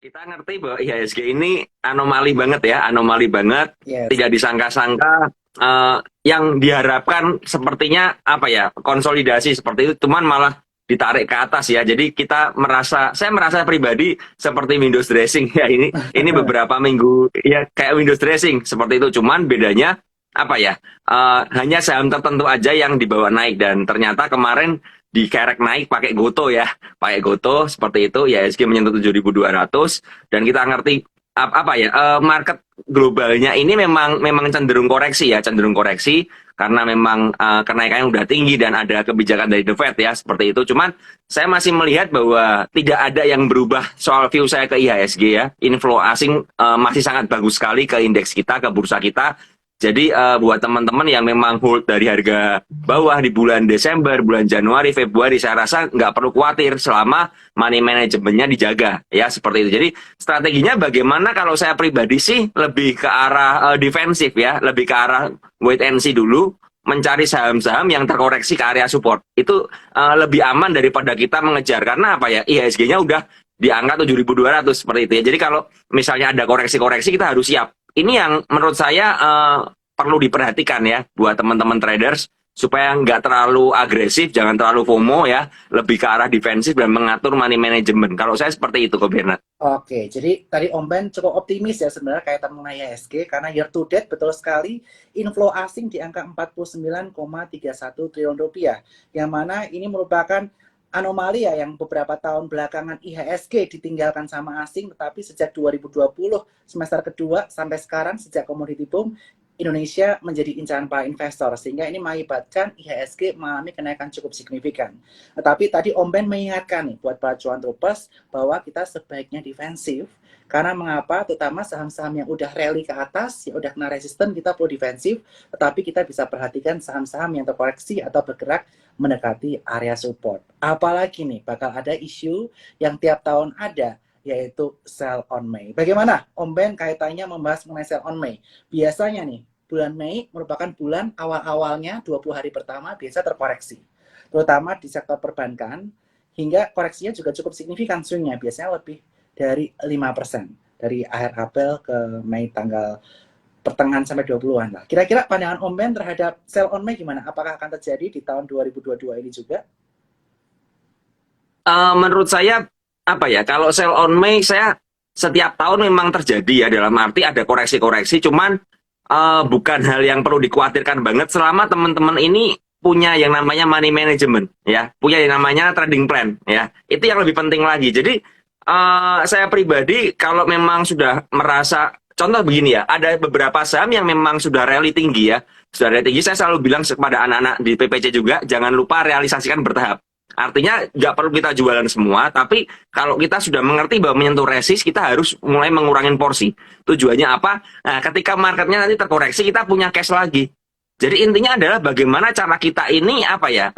Kita ngerti bahwa IHSG ini anomali banget ya, anomali banget, Yes. tidak disangka-sangka. Yang diharapkan sepertinya apa ya, konsolidasi seperti itu, cuman malah ditarik ke atas ya. Jadi saya merasa pribadi seperti Windows dressing ya, ini beberapa minggu ya kayak Windows dressing seperti itu. Cuman bedanya apa ya? Hanya saham tertentu aja yang dibawa naik dan ternyata kemarin dikerek naik pakai Goto seperti itu ya, IHSG menyentuh 7.200 dan kita ngerti apa ya, market globalnya ini memang cenderung koreksi karena memang kenaikannya udah tinggi dan ada kebijakan dari The Fed ya seperti itu. Cuman saya masih melihat bahwa tidak ada yang berubah soal view saya ke IHSG ya. Inflow asing masih sangat bagus sekali ke indeks kita, ke bursa kita. Jadi buat teman-teman yang memang hold dari harga bawah di bulan Desember, bulan Januari, Februari, saya rasa nggak perlu khawatir selama money manajemennya dijaga ya seperti itu. Jadi strateginya bagaimana, kalau saya pribadi sih lebih ke arah defensif ya, lebih ke arah wait and see dulu, mencari saham-saham yang terkoreksi ke area support. Itu lebih aman daripada kita mengejar, karena apa ya, IHSG-nya udah di angka 7.200 seperti itu ya. Jadi kalau misalnya ada koreksi-koreksi, kita harus siap. Ini yang menurut saya perlu diperhatikan ya buat teman-teman traders, supaya nggak terlalu agresif, jangan terlalu FOMO ya, lebih ke arah defensif dan mengatur money management. Kalau saya seperti itu kok, Bernard. Oke, jadi tadi Om Ben cukup optimis ya sebenarnya kaitan mengenai IHSG karena year to date betul sekali inflow asing di angka 49,31 triliun rupiah, yang mana ini merupakan anomali ya, yang beberapa tahun belakangan IHSG ditinggalkan sama asing, tetapi sejak 2020 semester kedua sampai sekarang sejak commodity boom, Indonesia menjadi incaran para investor, sehingga ini mengakibatkan IHSG mengalami kenaikan cukup signifikan. Tetapi tadi Om Ben mengingatkan nih buat para cuan troopers bahwa kita sebaiknya defensif, karena mengapa? Terutama saham-saham yang udah rally ke atas, yang udah kena resisten, kita perlu defensif, tetapi kita bisa perhatikan saham-saham yang terkoreksi atau bergerak mendekati area support. Apalagi nih, bakal ada isu yang tiap tahun ada, yaitu sell on May. Bagaimana Om Ben kaitannya membahas mengenai sell on May? Biasanya nih, bulan Mei merupakan bulan awal-awalnya 20 hari pertama biasa terkoreksi, terutama di sektor perbankan, hingga koreksinya juga cukup signifikan swingnya, biasanya lebih dari 5% dari akhir April ke Mei, tanggal pertengahan sampai 20-an lah. Kira-kira pandangan Om Ben terhadap sell on Mei gimana? Apakah akan terjadi di tahun 2022 ini juga? Menurut saya apa ya, kalau sell on May, saya setiap tahun memang terjadi ya, dalam arti ada koreksi-koreksi, cuman bukan hal yang perlu dikhawatirkan banget selama teman-teman ini punya yang namanya money management ya, punya yang namanya trading plan ya, itu yang lebih penting lagi. Jadi saya pribadi kalau memang sudah merasa, contoh begini ya, ada beberapa saham yang memang sudah rally tinggi ya, sudah rally tinggi, saya selalu bilang kepada anak-anak di PPC juga, jangan lupa realisasikan bertahap. Artinya nggak perlu kita jualan semua, tapi kalau kita sudah mengerti bahwa menyentuh resist, kita harus mulai mengurangi porsi. Tujuannya apa? Nah, ketika marketnya nanti terkoreksi, kita punya cash lagi. Jadi intinya adalah bagaimana cara kita ini apa ya,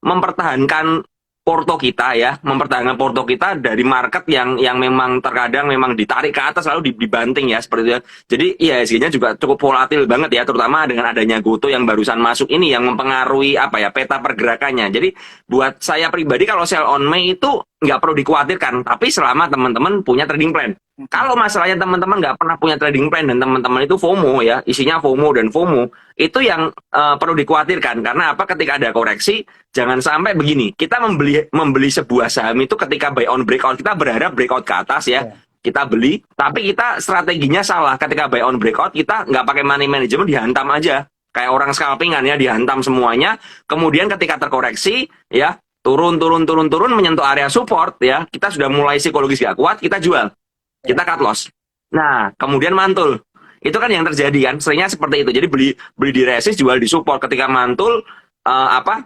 mempertahankan mempertahankan porto kita dari market yang memang terkadang memang ditarik ke atas lalu dibanting ya seperti itu ya. Jadi IHSG-nya juga cukup volatil banget ya, terutama dengan adanya Goto yang barusan masuk ini yang mempengaruhi apa ya, peta pergerakannya. Jadi buat saya pribadi kalau sell on May itu nggak perlu dikhawatirkan, tapi selama teman-teman punya trading plan. Kalau masalahnya teman-teman nggak pernah punya trading plan dan teman-teman itu FOMO ya, isinya FOMO dan FOMO, itu yang perlu dikhawatirkan. Karena apa? Ketika ada koreksi, jangan sampai begini. Kita membeli sebuah saham itu ketika buy on breakout, kita berharap breakout ke atas ya. Ya. Kita beli, tapi kita strateginya salah. Ketika buy on breakout, kita nggak pakai money management, dihantam aja. Kayak orang scalpingan ya, dihantam semuanya. Kemudian ketika terkoreksi, ya turun, menyentuh area support ya, kita sudah mulai psikologis gak kuat, kita jual. Kita cut loss. Nah, kemudian mantul. Itu kan yang terjadi kan, seringnya seperti itu. Jadi beli di resist, jual di support. Ketika mantul,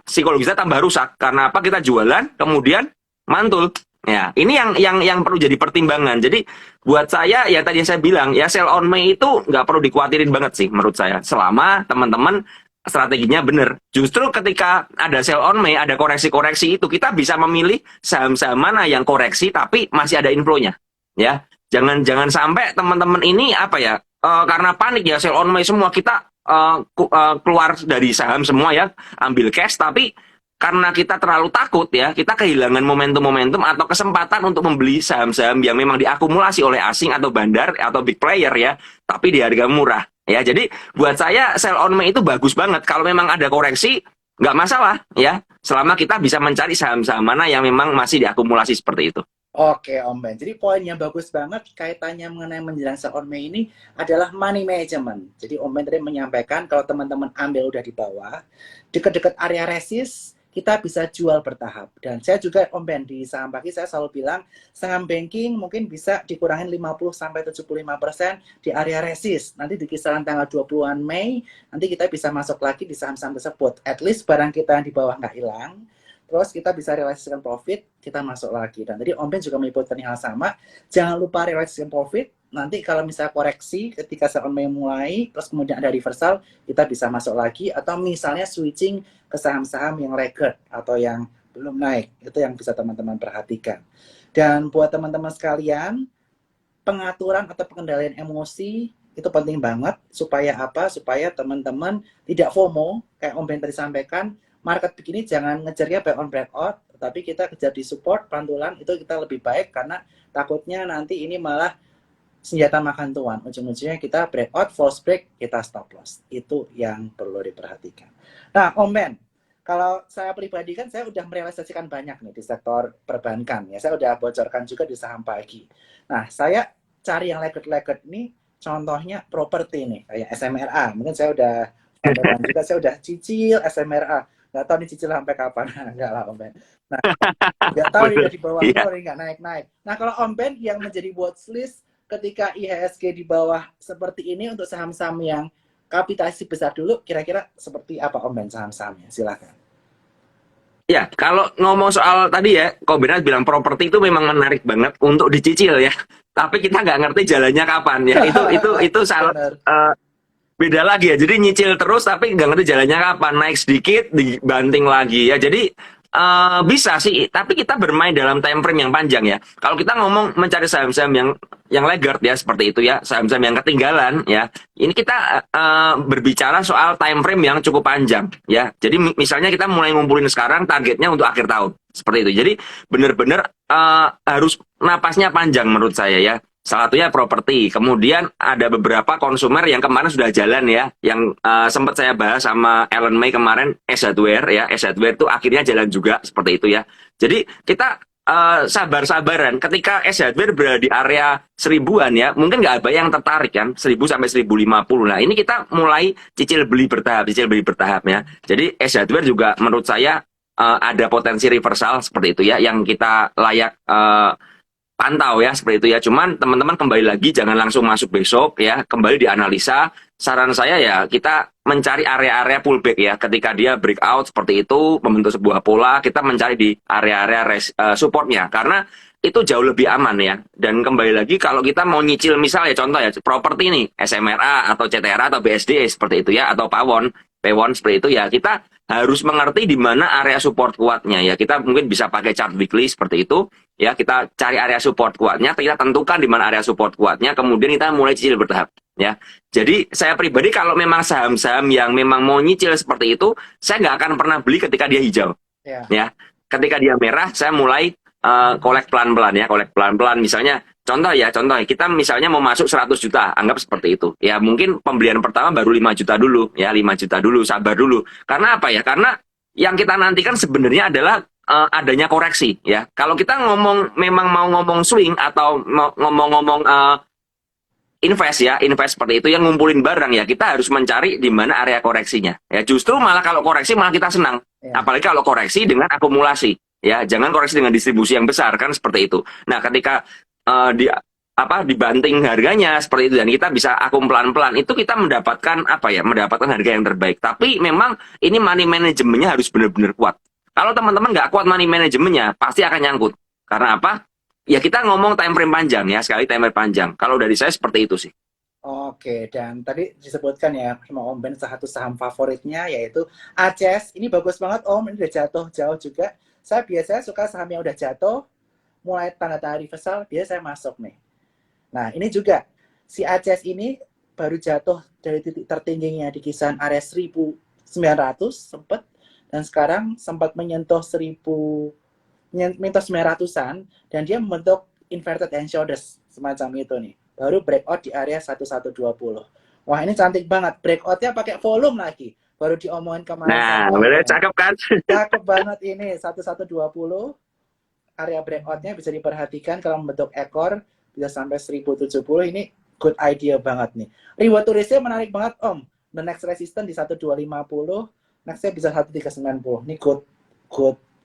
psikologisnya tambah rusak. Karena apa? Kita jualan, kemudian mantul. Ya, ini yang perlu jadi pertimbangan. Jadi buat saya, ya tadi saya bilang, ya sell on May itu nggak perlu dikhawatirin banget sih menurut saya. Selama teman-teman strateginya benar. Justru ketika ada sell on May, ada koreksi-koreksi itu, kita bisa memilih saham-saham mana yang koreksi tapi masih ada inflow-nya. Ya, jangan sampai teman-teman ini apa ya, karena panik ya sell on May semua, kita keluar dari saham semua ya, ambil cash, tapi karena kita terlalu takut ya, kita kehilangan momentum-momentum atau kesempatan untuk membeli saham-saham yang memang diakumulasi oleh asing atau bandar atau big player ya, tapi di harga murah. Ya, jadi buat saya sell on May itu bagus banget. Kalau memang ada koreksi, nggak masalah ya, selama kita bisa mencari saham-saham mana yang memang masih diakumulasi seperti itu. Oke, Om Ben. Jadi poin yang bagus banget kaitannya mengenai menjelang sell on May ini adalah money management. Jadi Om Ben tadi menyampaikan kalau teman-teman ambil udah di bawah, dekat-dekat area resist, kita bisa jual bertahap. Dan saya juga Om Ben di saham pagi saya selalu bilang saham banking mungkin bisa dikurangin 50-75% di area resist. Nanti di kisaran tanggal 20-an Mei, nanti kita bisa masuk lagi di saham-saham tersebut. At least barang kita yang di bawah nggak hilang. Terus kita bisa realisasikan profit, kita masuk lagi. Dan tadi Om Ben juga menyebutkan hal sama, jangan lupa realisasikan profit. Nanti kalau misalnya koreksi ketika sell on May mulai, terus kemudian ada reversal, kita bisa masuk lagi. Atau misalnya switching ke saham-saham yang laggard atau yang belum naik. Itu yang bisa teman-teman perhatikan. Dan buat teman-teman sekalian, pengaturan atau pengendalian emosi itu penting banget. Supaya apa? Supaya teman-teman tidak FOMO, kayak Om Ben tadi sampaikan, market begini jangan ngejarnya buy on breakout, tapi kita kejar di support, pantulan, itu kita lebih baik karena takutnya nanti ini malah senjata makan tuan. Ujung-ujungnya kita breakout, false break, kita stop loss. Itu yang perlu diperhatikan. Nah, Om Ben, kalau saya pribadi kan saya udah merealisasikan banyak nih di sektor perbankan. Ya, saya udah bocorkan juga di saham pagi. Nah, saya cari yang laggard-laggard ini, contohnya properti nih, kayak SMRA. Mungkin saya udah juga, saya udah cicil SMRA. Nggak tahu nih cicil sampai kapan. Nggak lah Om Ben. Nah, nggak tahu ini udah di bawah Iya. ini nggak naik-naik. Nah, kalau Om Ben yang menjadi watchlist ketika IHSG di bawah seperti ini untuk saham-saham yang kapitalisasi besar dulu, kira-kira seperti apa Om Ben saham-sahamnya? Silakan. Ya, kalau ngomong soal tadi ya, Kombinat bilang properti itu memang menarik banget untuk dicicil ya. Tapi kita nggak ngerti jalannya kapan ya. Itu salah. Benar. Beda lagi ya, jadi nyicil terus tapi nggak ngerti jalannya kapan, naik sedikit dibanting lagi ya. Jadi bisa sih, tapi kita bermain dalam time frame yang panjang ya. Kalau kita ngomong mencari saham-saham yang laggard ya seperti itu ya, saham-saham yang ketinggalan ya, ini kita berbicara soal time frame yang cukup panjang ya. Jadi misalnya kita mulai ngumpulin sekarang, targetnya untuk akhir tahun seperti itu. Jadi benar-benar harus napasnya panjang menurut saya ya. Salah satunya properti. Kemudian ada beberapa konsumer yang kemarin sudah jalan ya, yang sempat saya bahas sama Ellen May kemarin, S Hardware ya. S Hardware itu akhirnya jalan juga seperti itu ya. Jadi kita sabar-sabaran. Ketika S Hardware berada di area 1000-an ya, mungkin nggak ada yang tertarik kan, 1000 sampai 1050. Nah ini kita mulai cicil beli bertahap ya. Jadi S Hardware juga menurut saya ada potensi reversal seperti itu ya, yang kita layak pantau ya seperti itu ya. Cuman teman-teman kembali lagi jangan langsung masuk besok ya, kembali dianalisa. Saran saya ya kita mencari area-area pullback ya, ketika dia breakout seperti itu membentuk sebuah pola, kita mencari di area-area supportnya karena itu jauh lebih aman ya. Dan kembali lagi kalau kita mau nyicil misalnya contoh ya properti ini SMRA atau CTRA atau BSD seperti itu ya, atau Pawon seperti itu ya, kita harus mengerti di mana area support kuatnya ya. Kita mungkin bisa pakai chart weekly seperti itu ya, kita cari area support kuatnya, kita tentukan di mana area support kuatnya, kemudian kita mulai cicil bertahap ya. Jadi saya pribadi kalau memang saham-saham yang memang mau nyicil seperti itu, saya nggak akan pernah beli ketika dia hijau ya. Ketika dia merah saya mulai kolek pelan-pelan ya, kolek pelan-pelan. Misalnya contoh kita misalnya mau masuk 100 juta, anggap seperti itu ya, mungkin pembelian pertama baru 5 juta dulu ya, 5 juta dulu, sabar dulu. Karena apa ya, karena yang kita nantikan sebenarnya adalah adanya koreksi ya. Kalau kita memang mau ngomong swing atau ngomong invest seperti itu yang ngumpulin barang ya, kita harus mencari di mana area koreksinya ya. Justru malah kalau koreksi malah kita senang ya. Apalagi kalau koreksi dengan akumulasi ya, jangan koreksi dengan distribusi yang besar kan seperti itu. Nah ketika dibanting harganya seperti itu dan kita bisa akum pelan-pelan, itu kita mendapatkan mendapatkan harga yang terbaik. Tapi memang ini money manajemennya harus benar-benar kuat. Kalau teman-teman nggak kuat money manajemennya, pasti akan nyangkut. Karena apa? Ya kita ngomong time frame panjang ya, sekali time frame panjang. Kalau dari saya seperti itu sih. Oke, dan tadi disebutkan ya sama Om Ben satu saham favoritnya yaitu ACS. Ini bagus banget Om, ini udah jatuh jauh juga. Saya biasanya suka saham yang udah jatuh, mulai tanda-tanda reversal, biasa saya masuk nih. Nah, ini juga si ACS ini baru jatuh dari titik tertingginya di kisaran area 1900 sempat. dan sekarang sempat menyentuh 900-an, dan dia membentuk inverted hand shoulders semacam itu nih. Baru breakout di area 1120. Wah, ini cantik banget. Breakoutnya pakai volume lagi. Baru diomongin kemarin Nah, sama bener, Omben. cakep kan? Cakep banget ini 1120. Area breakoutnya bisa diperhatikan kalau membentuk ekor bisa sampai 1070. Ini good idea banget nih. Reward to ratio menarik banget Om. The next resistance di 1250, nextnya bisa 1390. Ini good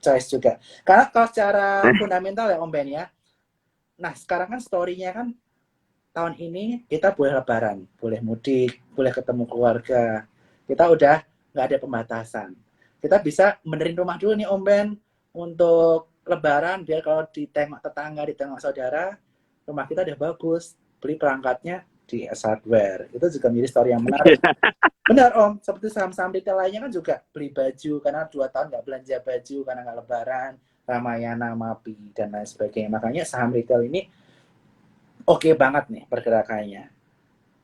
choice juga. Karena kalau secara fundamental ya Om Ben ya. Nah sekarang kan story-nya kan tahun ini kita boleh lebaran, boleh mudik, boleh ketemu keluarga. Kita udah nggak ada pembatasan. Kita bisa benerin rumah dulu nih Om Ben untuk lebaran, biar kalau ditengok tetangga, ditengok saudara, rumah kita udah bagus. Beli perangkatnya di S Hardware. Itu juga menjadi story yang menarik. Benar Om, seperti saham-saham retail lainnya kan juga beli baju karena 2 tahun nggak belanja baju karena nggak lebaran, Ramayana, Mapi, dan lain sebagainya. Makanya saham retail ini oke banget nih pergerakannya.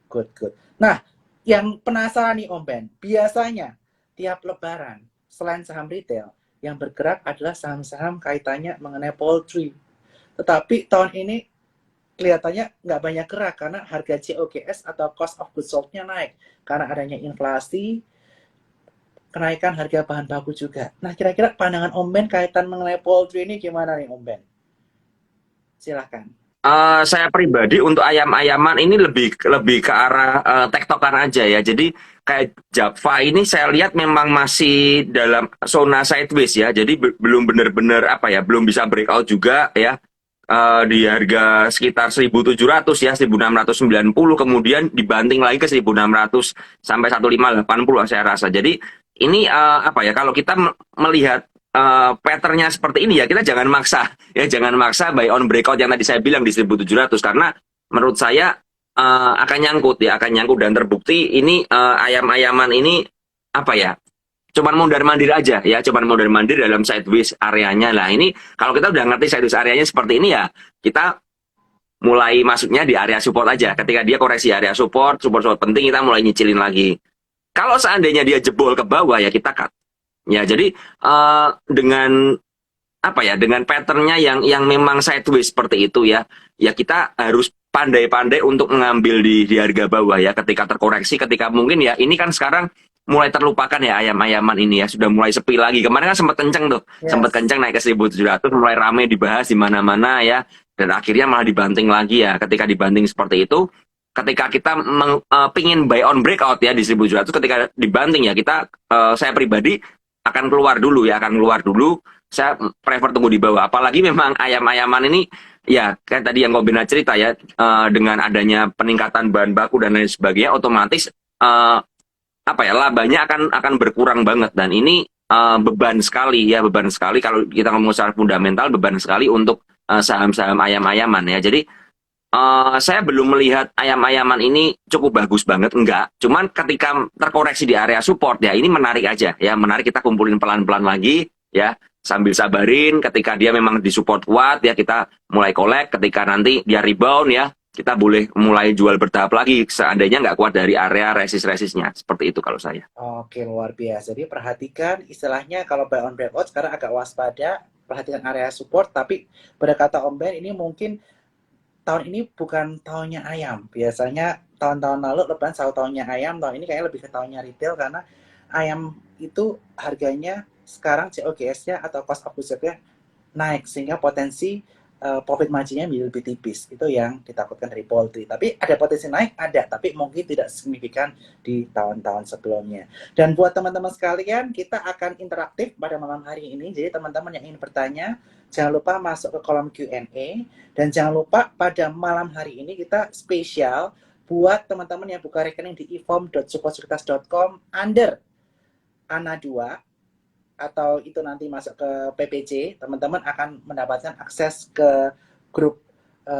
Good. Nah, yang penasaran nih Om Ben, biasanya tiap lebaran, selain saham retail, yang bergerak adalah saham-saham kaitannya mengenai poultry. Tetapi tahun ini kelihatannya nggak banyak gerak karena harga COGS atau cost of goods sold-nya naik. Karena adanya inflasi, kenaikan harga bahan baku juga. Nah, kira-kira pandangan Om Ben kaitan mengenai poultry ini gimana nih Om Ben? Silahkan. Saya pribadi untuk ayam-ayaman ini lebih lebih ke arah tektokan aja ya. Jadi kayak Java ini saya lihat memang masih dalam zona sideways ya. Jadi belum benar-benar apa ya, belum bisa breakout juga ya. Di harga sekitar 1.700 ya, 1.690, kemudian dibanting lagi ke 1.600 sampai 1.580 saya rasa. Jadi ini apa ya, kalau kita melihat patternnya seperti ini ya, kita jangan maksa ya, jangan maksa buy on breakout yang tadi saya bilang di 1.700, karena menurut saya akan nyangkut ya, akan nyangkut, dan terbukti ini ayam-ayaman ini apa ya, cuman mondar-mandir aja ya, cuman mondar-mandir dalam sideways areanya. Lah ini kalau kita udah ngerti sideways areanya seperti ini ya, kita mulai masuknya di area support aja. Ketika dia koreksi area support penting, kita mulai nyicilin lagi. Kalau seandainya dia jebol ke bawah ya kita cut. Ya, jadi dengan apa ya, dengan patternnya yang memang sideways seperti itu ya, ya kita harus pandai-pandai untuk mengambil di harga bawah ya, ketika terkoreksi, ketika mungkin ya ini kan sekarang mulai terlupakan ya ayam-ayaman ini ya, sudah mulai sepi lagi. Kemarin kan sempat kenceng tuh, sempat Yes. kenceng naik ke 1.700, mulai rame dibahas di mana-mana ya, dan akhirnya malah dibanting lagi ya. Ketika dibanting seperti itu, ketika kita pingin buy on breakout ya di 1.700, ketika dibanting ya kita, saya pribadi akan keluar dulu ya, akan keluar dulu. Saya prefer tunggu di bawah. Apalagi memang ayam-ayaman ini ya kayak tadi yang Kobina cerita ya, dengan adanya peningkatan bahan baku dan lain sebagainya, otomatis apa ya, labanya akan berkurang banget, dan ini beban sekali ya, beban sekali kalau kita ngomong secara fundamental, beban sekali untuk saham-saham ayam-ayaman ya. Jadi saya belum melihat ayam-ayaman ini cukup bagus banget, enggak. Cuman ketika terkoreksi di area support ya, ini menarik aja ya, menarik, kita kumpulin pelan-pelan lagi ya, sambil sabarin. Ketika dia memang di support kuat ya, kita mulai collect. Ketika nanti dia rebound ya, kita boleh mulai jual bertahap lagi seandainya nggak kuat dari area resist-resistnya. Seperti itu kalau saya. Oke, luar biasa. Jadi perhatikan istilahnya kalau buy on breakout sekarang agak waspada, perhatikan area support, tapi berkata Om Ben ini mungkin tahun ini bukan tahunnya ayam. Biasanya tahun-tahun lalu lebaran selalu tahunnya ayam, tahun ini kayaknya lebih ke tahunnya retail karena ayam itu harganya sekarang COGS-nya atau cost of goods-nya naik sehingga potensi profit margin-nya menjadi lebih tipis. Itu yang ditakutkan dari poultry. Tapi ada potensi naik, ada, tapi mungkin tidak signifikan di tahun-tahun sebelumnya. Dan buat teman-teman sekalian, kita akan interaktif pada malam hari ini. Jadi teman-teman yang ingin bertanya, jangan lupa masuk ke kolom Q&A, dan jangan lupa pada malam hari ini kita spesial buat teman-teman yang buka rekening di eform.supportsekuritas.com under ANA 2, atau itu nanti masuk ke PPC, teman-teman akan mendapatkan akses ke grup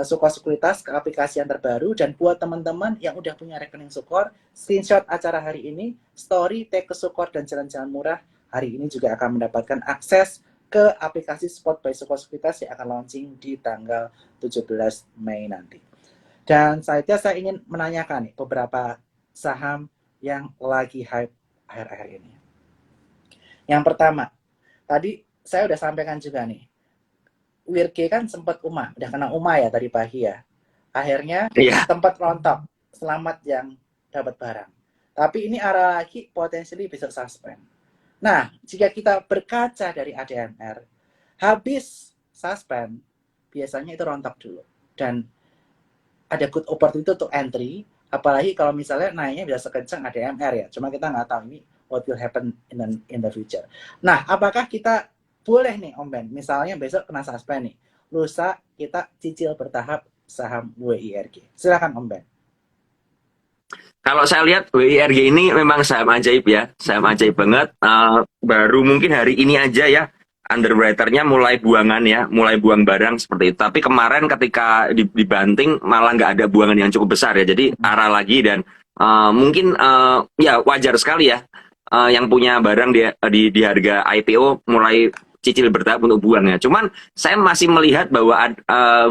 Sukor Sekuritas, ke aplikasi yang terbaru. Dan buat teman-teman yang udah punya rekening Sukor, screenshot acara hari ini, story, tag ke Sukor dan jalan-jalan murah, hari ini juga akan mendapatkan akses ke aplikasi Spot by Sukor Sekuritas yang akan launching di tanggal 17 Mei nanti. Dan saya ingin menanyakan nih beberapa saham yang lagi hype akhir-akhir ini. Yang pertama, tadi saya udah sampaikan juga nih, WIRG kan sempat udah kena ya tadi pagi ya. Akhirnya Iya. sempat rontok, selamat yang dapat barang. Tapi ini arah lagi potensially bisa suspend. Nah, jika kita berkaca dari ADMR, habis suspend, biasanya itu rontok dulu. Dan ada good opportunity untuk entry, apalagi kalau misalnya naiknya bisa sekencang ADMR ya. Cuma kita nggak tahu ini what will happen in the future. Nah, apakah kita boleh nih Om Ben, misalnya besok kena suspend nih, lusa kita cicil bertahap saham WIRG. Silakan Om Ben. Kalau saya lihat WIRG ini memang saham ajaib ya, saham ajaib banget. Baru mungkin hari ini aja ya, underwriter-nya mulai buangan ya, mulai buang barang seperti itu. Tapi kemarin ketika dibanting malah nggak ada buangan yang cukup besar ya, jadi arah lagi dan mungkin ya wajar sekali ya, yang punya barang di harga IPO mulai cicil bertahap untuk buang ya. Cuman saya masih melihat bahwa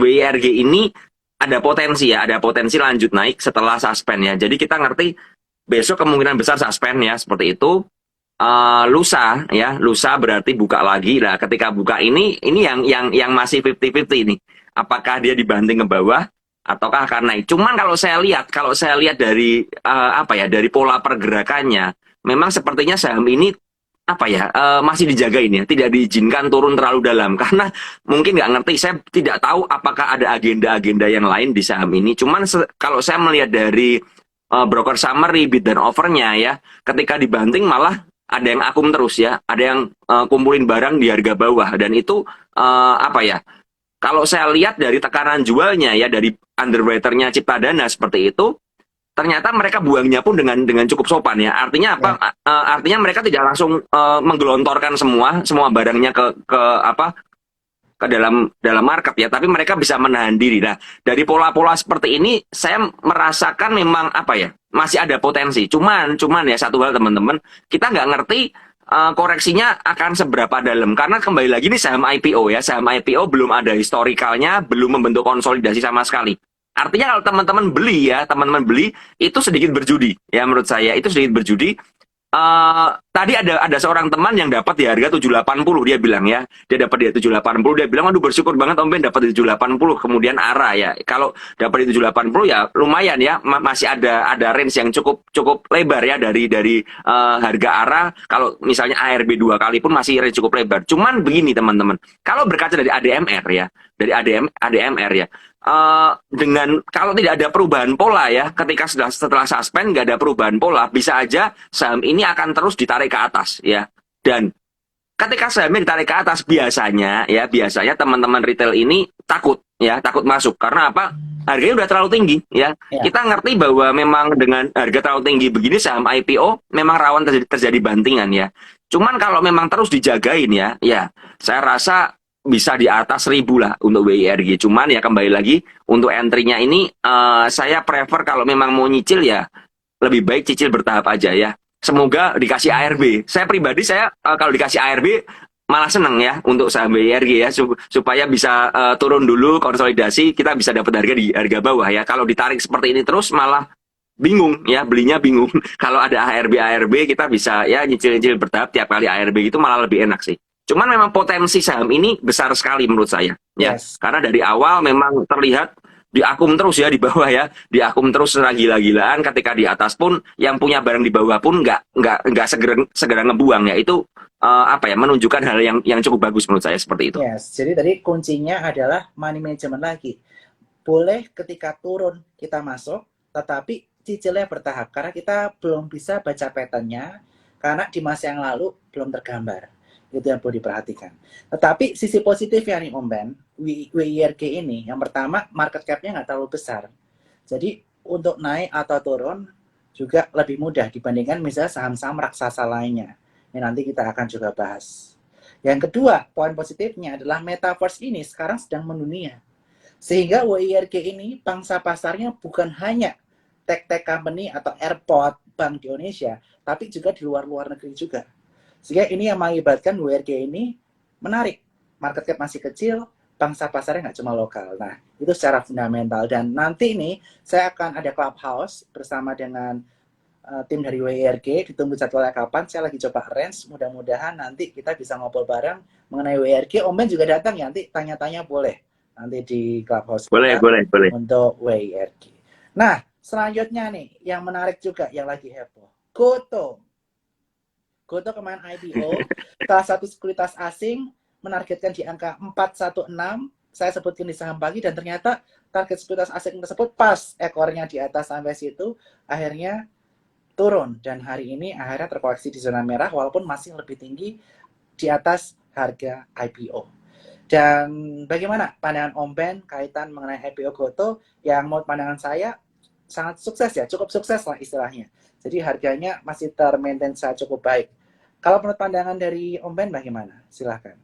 WIRG ini ada potensi ya, ada potensi lanjut naik setelah suspend ya. Jadi kita ngerti besok kemungkinan besar suspend ya, seperti itu. Lusa ya, lusa berarti buka lagi lah. Ketika buka ini yang masih 50-50 nih. Apakah dia dibanting ke bawah ataukah akan naik? Cuman kalau saya lihat dari apa ya, dari pola pergerakannya, memang sepertinya saham ini apa ya, masih dijagain ya, tidak diizinkan turun terlalu dalam karena mungkin nggak ngerti, saya tidak tahu apakah ada agenda-agenda yang lain di saham ini. Cuman kalau saya melihat dari broker summary bid dan offernya ya, ketika dibanting malah ada yang akum terus ya, ada yang kumpulin barang di harga bawah dan itu apa ya, kalau saya lihat dari tekanan jualnya ya, dari underwriter-nya Ciptadana seperti itu, ternyata mereka buangnya pun dengan cukup sopan ya. Artinya apa? Ya. Artinya mereka tidak langsung menggelontorkan semua barangnya ke apa, ke dalam market ya, tapi mereka bisa menahan diri. Nah, dari pola-pola seperti ini saya merasakan memang apa ya, masih ada potensi. Cuman ya satu hal teman-teman, kita nggak ngerti koreksinya akan seberapa dalam, karena kembali lagi ini saham IPO ya, saham IPO belum ada historikalnya, belum membentuk konsolidasi sama sekali. Artinya kalau teman-teman beli itu sedikit berjudi ya, menurut saya itu sedikit berjudi. Tadi ada seorang teman yang dapat di harga 780, dia bilang ya, dia dapat di 780, dia bilang aduh bersyukur banget Om Ben dapat di 780, kemudian arah ya, kalau dapat di 780 ya lumayan ya, masih ada range yang cukup lebar ya, dari harga arah, kalau misalnya ARB 2 kali pun masih range cukup lebar. Cuman begini teman-teman, kalau berkaca dari ADMR ya, dari ADMR ya, dengan kalau tidak ada perubahan pola ya, ketika setelah suspend nggak ada perubahan pola, bisa aja saham ini akan terus ditarik ke atas ya. Dan ketika sahamnya ditarik ke atas, biasanya teman-teman retail ini takut ya, takut masuk karena apa? Harganya udah terlalu tinggi ya. Ya. Kita ngerti bahwa memang dengan harga terlalu tinggi begini saham IPO memang rawan terjadi bantingan ya. Cuman kalau memang terus dijagain ya saya rasa bisa di atas 1.000 lah untuk WIRG. Cuman ya kembali lagi untuk entry-nya ini saya prefer kalau memang mau nyicil ya lebih baik cicil bertahap aja ya. Semoga dikasih ARB. Saya pribadi kalau dikasih ARB malah seneng ya untuk saham WIRG ya, supaya bisa turun dulu konsolidasi, kita bisa dapat harga di harga bawah ya. Kalau ditarik seperti ini terus malah bingung ya, belinya bingung. Kalau ada ARB kita bisa ya nyicil-nyicil bertahap tiap kali ARB, itu malah lebih enak sih. Cuman memang potensi saham ini besar sekali menurut saya ya. Yes. Karena dari awal memang terlihat diakum terus ya di bawah ya, diakum terus gila-gilaan. Ketika di atas pun yang punya barang di bawah pun nggak segera ngebuang ya. Itu apa ya, menunjukkan hal yang cukup bagus menurut saya seperti itu. Yes. Jadi tadi kuncinya adalah money management lagi. Boleh ketika turun kita masuk, tetapi cicilnya bertahap karena kita belum bisa baca patternnya, karena di masa yang lalu belum tergambar. Itu yang perlu diperhatikan. Tetapi sisi positifnya nih Om Ben, WIRG ini yang pertama market cap-nya nggak terlalu besar. Jadi untuk naik atau turun juga lebih mudah dibandingkan misalnya saham-saham raksasa lainnya. Ini nanti kita akan juga bahas. Yang kedua, poin positifnya adalah metaverse ini sekarang sedang mendunia. Sehingga WIRG ini pangsa pasarnya bukan hanya tech company atau airport bank di Indonesia, tapi juga di luar negeri juga. Sehingga ini yang mengakibatkan WIRG ini menarik. Market cap masih kecil, pangsa pasarnya nggak cuma lokal. Nah, itu secara fundamental. Dan nanti ini saya akan ada clubhouse bersama dengan tim dari WIRG, ditunggu jadwalnya kapan, saya lagi coba arrange, mudah-mudahan nanti kita bisa ngobrol bareng mengenai WIRG. Om Ben juga datang ya, nanti tanya-tanya boleh nanti di Clubhouse Boleh, kita boleh, boleh. untuk WIRG. Nah, selanjutnya nih, yang menarik juga, yang lagi heboh, Goto. Goto kemarin IPO, salah satu sekuritas asing menargetkan di angka 416, saya sebutkan di saham pagi, dan ternyata target sekuritas asing tersebut pas ekornya di atas sampai situ, akhirnya turun, dan hari ini akhirnya terkoreksi di zona merah walaupun masih lebih tinggi di atas harga IPO. Dan bagaimana pandangan Om Ben kaitan mengenai IPO Goto yang menurut pandangan saya sangat sukses ya, cukup sukses lah istilahnya. Jadi harganya masih termaintain sangat cukup baik. Kalau menurut pandangan dari Om Ben bagaimana? Silahkan.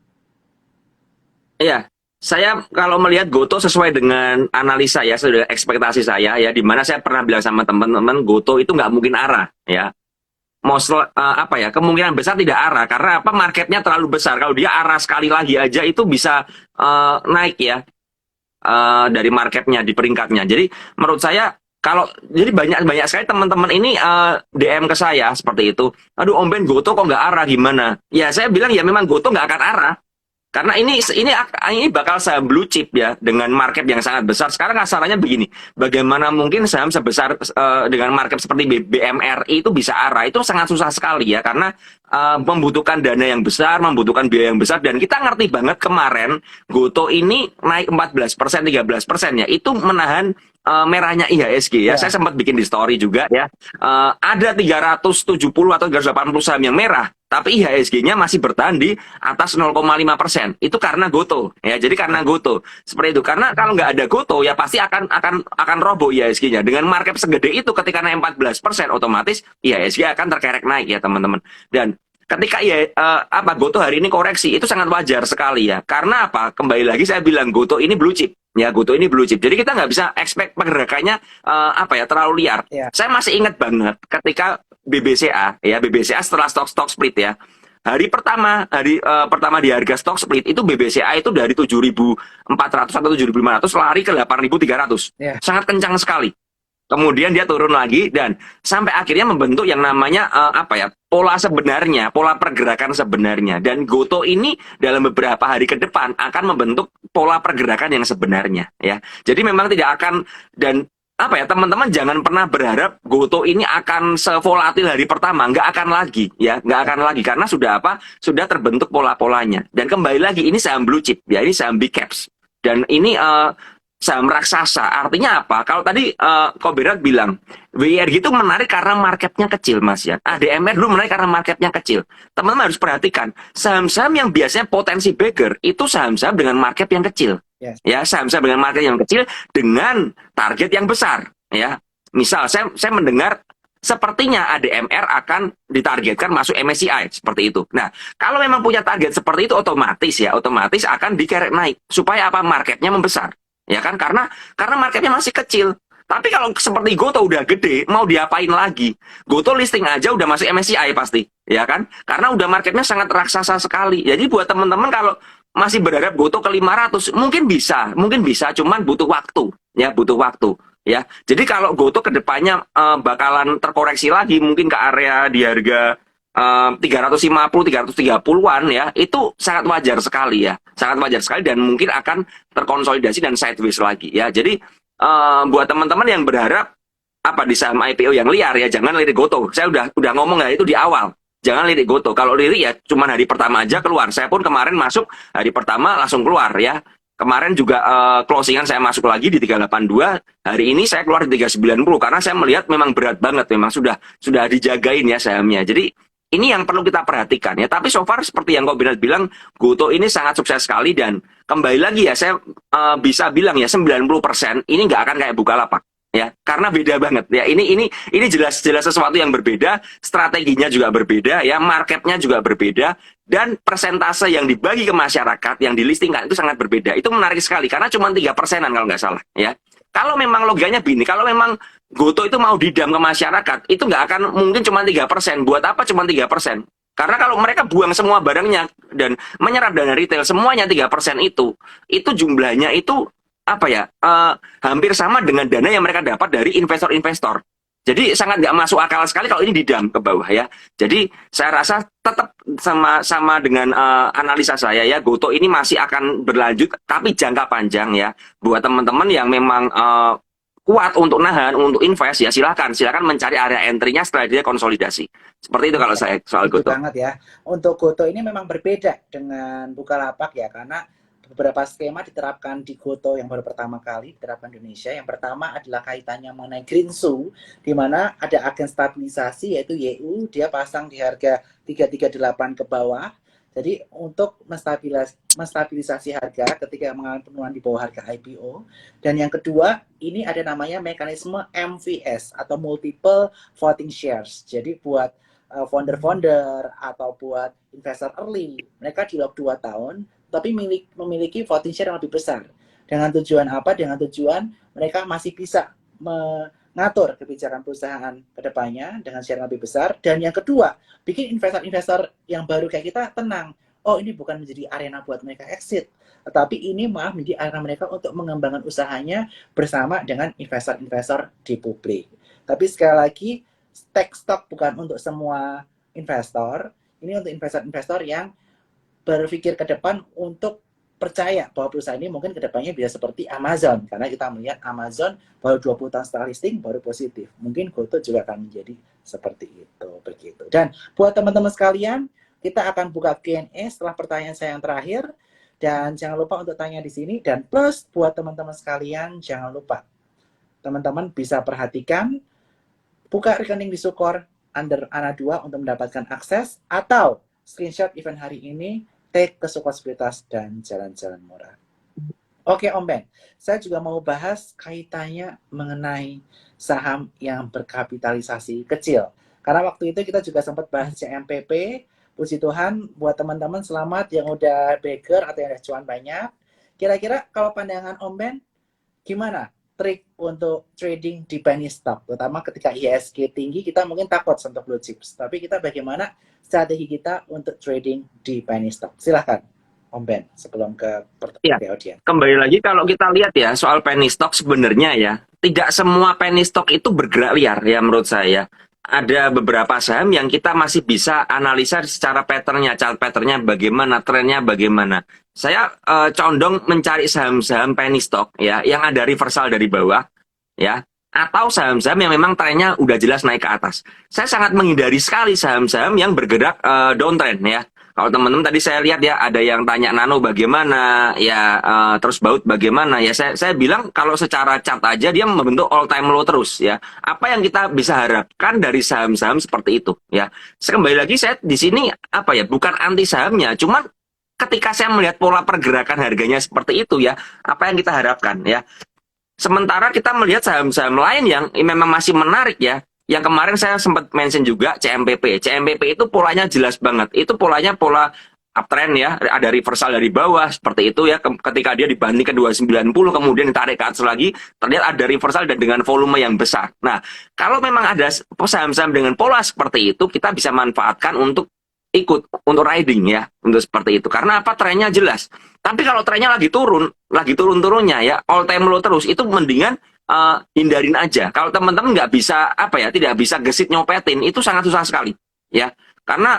Iya, saya kalau melihat Goto sesuai dengan analisa ya, sesuai dengan ekspektasi saya ya, di mana saya pernah bilang sama teman-teman Goto itu nggak mungkin arah ya. Apa ya, kemungkinan besar tidak arah karena apa, marketnya terlalu besar. Kalau dia arah sekali lagi aja itu bisa naik ya dari marketnya di peringkatnya. Jadi menurut saya kalau jadi banyak sekali teman-teman ini DM ke saya seperti itu. Aduh Om Ben, Goto kok nggak arah, gimana? Ya saya bilang ya memang Goto nggak akan arah. Karena ini bakal saham blue chip ya, dengan market yang sangat besar. Sekarang kasarannya begini, bagaimana mungkin saham sebesar dengan market seperti BMRI itu bisa arah? Itu sangat susah sekali ya, karena membutuhkan dana yang besar, membutuhkan biaya yang besar, dan kita ngerti banget kemarin Goto ini naik 14%, 13% ya, itu menahan merahnya IHSG ya. Saya sempat bikin di story juga ya. Ada 370 atau 380 saham yang merah, tapi IHSG-nya masih bertahan di atas 0,5%. Itu karena Goto ya. Jadi karena Goto seperti itu. Karena kalau nggak ada Goto ya pasti akan roboh IHSG-nya. Dengan market segede itu ketika naik 14%, otomatis IHSG akan terkerek naik ya teman-teman. Dan ketika Goto hari ini koreksi itu sangat wajar sekali ya. Karena apa? Kembali lagi saya bilang Goto ini blue chip. Ya, Goto ini blue chip. Jadi kita nggak bisa expect pergerakannya terlalu liar. Yeah. Saya masih ingat banget ketika BBCA setelah stock split ya. Hari pertama di harga stock split itu BBCA itu dari 7.400 atau 7.500 lari ke 8.300. Yeah. Sangat kencang sekali. Kemudian dia turun lagi dan sampai akhirnya membentuk yang namanya pola sebenarnya, pola pergerakan sebenarnya. Dan Goto ini dalam beberapa hari ke depan akan membentuk pola pergerakan yang sebenarnya ya. Jadi memang tidak akan, dan teman-teman jangan pernah berharap Goto ini akan sevolatil hari pertama, nggak akan lagi ya, nggak akan lagi karena sudah terbentuk pola-polanya. Dan kembali lagi ini saham blue chip ya, ini saham big caps. Dan ini saham raksasa. Artinya apa? Kalau tadi Koberat bilang WIRG itu menarik karena marketnya kecil, Mas ya. ADMR dulu menarik karena marketnya kecil. Teman-teman harus perhatikan, saham-saham yang biasanya potensi beggar itu saham-saham dengan market yang kecil. Yes. Ya, saham-saham dengan market yang kecil dengan target yang besar. Ya, misal saya mendengar sepertinya ADMR akan ditargetkan masuk MSCI seperti itu. Nah, kalau memang punya target seperti itu otomatis akan dikerek naik supaya apa? Marketnya membesar. Ya kan, karena marketnya masih kecil. Tapi kalau seperti Goto udah gede, mau diapain lagi? Goto listing aja udah masuk MSCI pasti, ya kan? Karena udah marketnya sangat raksasa sekali. Jadi buat teman-teman kalau masih berharap Goto ke 500, mungkin bisa, cuman butuh waktu, ya. Jadi kalau Goto kedepannya bakalan terkoreksi lagi, mungkin ke area di harga 350, 330-an ya, itu sangat wajar sekali ya, dan mungkin akan terkonsolidasi dan sideways lagi ya. Jadi buat teman-teman yang berharap di saham IPO yang liar ya, jangan lirik Goto. Saya udah ngomong ya itu di awal, jangan lirik Goto. Kalau lirik ya cuman hari pertama aja keluar. Saya pun kemarin masuk hari pertama langsung keluar ya. Kemarin juga closingan saya masuk lagi di 382, hari ini saya keluar di 390 karena saya melihat memang berat banget, memang sudah dijagain ya sahamnya. Jadi ini yang perlu kita perhatikan ya. Tapi so far seperti yang Koberat bilang, Goto ini sangat sukses sekali, dan kembali lagi ya, saya bisa bilang ya 90% ini nggak akan kayak Bukalapak ya, karena beda banget ya. Ini jelas sesuatu yang berbeda, strateginya juga berbeda ya, marketnya juga berbeda, dan persentase yang dibagi ke masyarakat yang dilistingkan itu sangat berbeda. Itu menarik sekali karena cuma 3%-an kalau nggak salah ya. Kalau memang logikanya begini, kalau memang Goto itu mau didam ke masyarakat, itu nggak akan mungkin cuma 3%. Buat apa cuma 3%? Karena kalau mereka buang semua barangnya dan menyerap dana retail, semuanya 3% itu jumlahnya itu hampir sama dengan dana yang mereka dapat dari investor-investor. Jadi sangat nggak masuk akal sekali kalau ini didam ke bawah ya. Jadi saya rasa tetap sama dengan analisa saya ya, Goto ini masih akan berlanjut tapi jangka panjang ya. Buat teman-teman yang memang kuat untuk nahan, untuk invest ya silakan mencari area entry-nya setelah dia konsolidasi. Seperti itu kalau saya soal Itu Goto. banget ya. Untuk Goto ini memang berbeda dengan Bukalapak ya, karena beberapa skema diterapkan di Goto yang baru pertama kali diterapkan di Indonesia. Yang pertama adalah kaitannya mengenai Green Shoe, di mana ada agen stabilisasi yaitu YU, dia pasang di harga 338 ke bawah. Jadi untuk menstabilisasi harga ketika mengalami penurunan di bawah harga IPO. Dan yang kedua, ini ada namanya mekanisme MVS atau Multiple Voting Shares. Jadi buat founder-founder atau buat investor early, mereka di lock 2 tahun, tapi memiliki voting share yang lebih besar. Dengan tujuan apa? Dengan tujuan mereka masih bisa mengatur kebijakan perusahaan ke depannya dengan share yang lebih besar. Dan yang kedua, bikin investor-investor yang baru kayak kita tenang. Oh, ini bukan menjadi arena buat mereka exit, tetapi ini malah menjadi arena mereka untuk mengembangkan usahanya bersama dengan investor-investor di publik. Tapi sekali lagi, tech stock bukan untuk semua investor. Ini untuk investor-investor yang berpikir ke depan untuk percaya bahwa perusahaan ini mungkin ke depannya bisa seperti Amazon. Karena kita melihat Amazon baru 20 tahun setelah listing baru positif. Mungkin Goto juga akan menjadi seperti itu. Begitu. Dan buat teman-teman sekalian, kita akan buka Q&A setelah pertanyaan saya yang terakhir. Dan jangan lupa untuk tanya di sini. Dan plus buat teman-teman sekalian, jangan lupa teman-teman bisa perhatikan, buka rekening di Sukor under Ana2 untuk mendapatkan akses, atau screenshot event hari ini, take ke Sukor Sekuritas dan jalan-jalan murah. Oke Om Ben, saya juga mau bahas kaitannya mengenai saham yang berkapitalisasi kecil. Karena waktu itu kita juga sempat bahas CMPP, puji Tuhan buat teman-teman selamat yang udah bagger atau yang udah cuan banyak. Kira-kira kalau pandangan Om Ben, gimana trik untuk trading di penny stock, terutama ketika IHSG tinggi, kita mungkin takut untuk blue chips, tapi kita bagaimana strategi kita untuk trading di penny stock? Silahkan Om Ben sebelum ke pertanyaan audiens. Kembali lagi kalau kita lihat ya soal penny stock, sebenarnya ya tidak semua penny stock itu bergerak liar ya menurut saya. Ada beberapa saham yang kita masih bisa analisa secara patternnya, chart patternnya bagaimana, trennya bagaimana. Saya condong mencari saham-saham penny stock ya yang ada reversal dari bawah ya, atau saham-saham yang memang trennya udah jelas naik ke atas. Saya sangat menghindari sekali saham-saham yang bergerak downtrend ya. Kalau teman-teman tadi saya lihat ya ada yang tanya Nano bagaimana ya, terus Baut bagaimana ya, saya bilang kalau secara chart aja dia membentuk all time low terus ya. Apa yang kita bisa harapkan dari saham-saham seperti itu ya. Kembali lagi saya di sini apa ya, bukan anti sahamnya, cuman ketika saya melihat pola pergerakan harganya seperti itu ya, apa yang kita harapkan ya. Sementara kita melihat saham-saham lain yang memang masih menarik ya. Yang kemarin saya sempat mention juga CMPP. CMPP itu polanya jelas banget. Itu polanya pola uptrend ya. Ada reversal dari bawah seperti itu ya. Ketika dia dibanding ke 290 kemudian ditarik ke atas lagi, terlihat ada reversal dan dengan volume yang besar. Nah, kalau memang ada saham-saham dengan pola seperti itu, kita bisa manfaatkan untuk ikut untuk riding ya, untuk seperti itu. Karena apa? Trennya jelas. Tapi kalau trennya lagi turun-turunnya ya, all time low terus, itu mendingan hindarin aja. Kalau teman-teman nggak bisa apa ya, tidak bisa gesit nyopetin, itu sangat susah sekali ya. Karena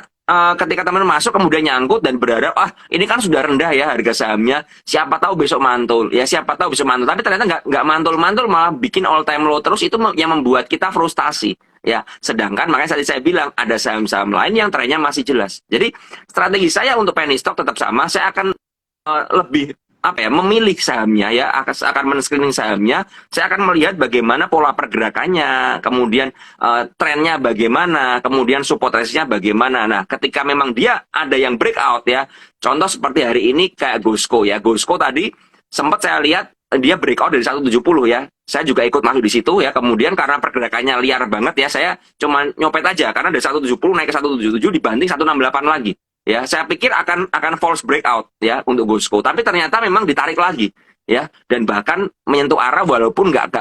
ketika teman masuk kemudian nyangkut dan berharap ini kan sudah rendah ya harga sahamnya, siapa tahu besok mantul ya, siapa tahu besok mantul. Tapi ternyata nggak mantul-mantul, malah bikin all time low terus, itu yang membuat kita frustasi ya. Sedangkan makanya tadi saya bilang ada saham-saham lain yang trennya masih jelas. Jadi strategi saya untuk penny stock tetap sama. Saya akan lebih memilih sahamnya ya, akan men-screening sahamnya. Saya akan melihat bagaimana pola pergerakannya, kemudian trennya bagaimana, kemudian support resistnya bagaimana. Nah, ketika memang dia ada yang breakout ya, contoh seperti hari ini kayak Gosco ya. Gosco tadi sempat saya lihat dia breakout dari 170 ya. Saya juga ikut masuk di situ ya. Kemudian karena pergerakannya liar banget ya, saya cuma nyopet aja karena dari 170 naik ke 177 dibanting 168 lagi. Ya, saya pikir akan false breakout ya untuk Gosco, tapi ternyata memang ditarik lagi ya, dan bahkan menyentuh arah walaupun nggak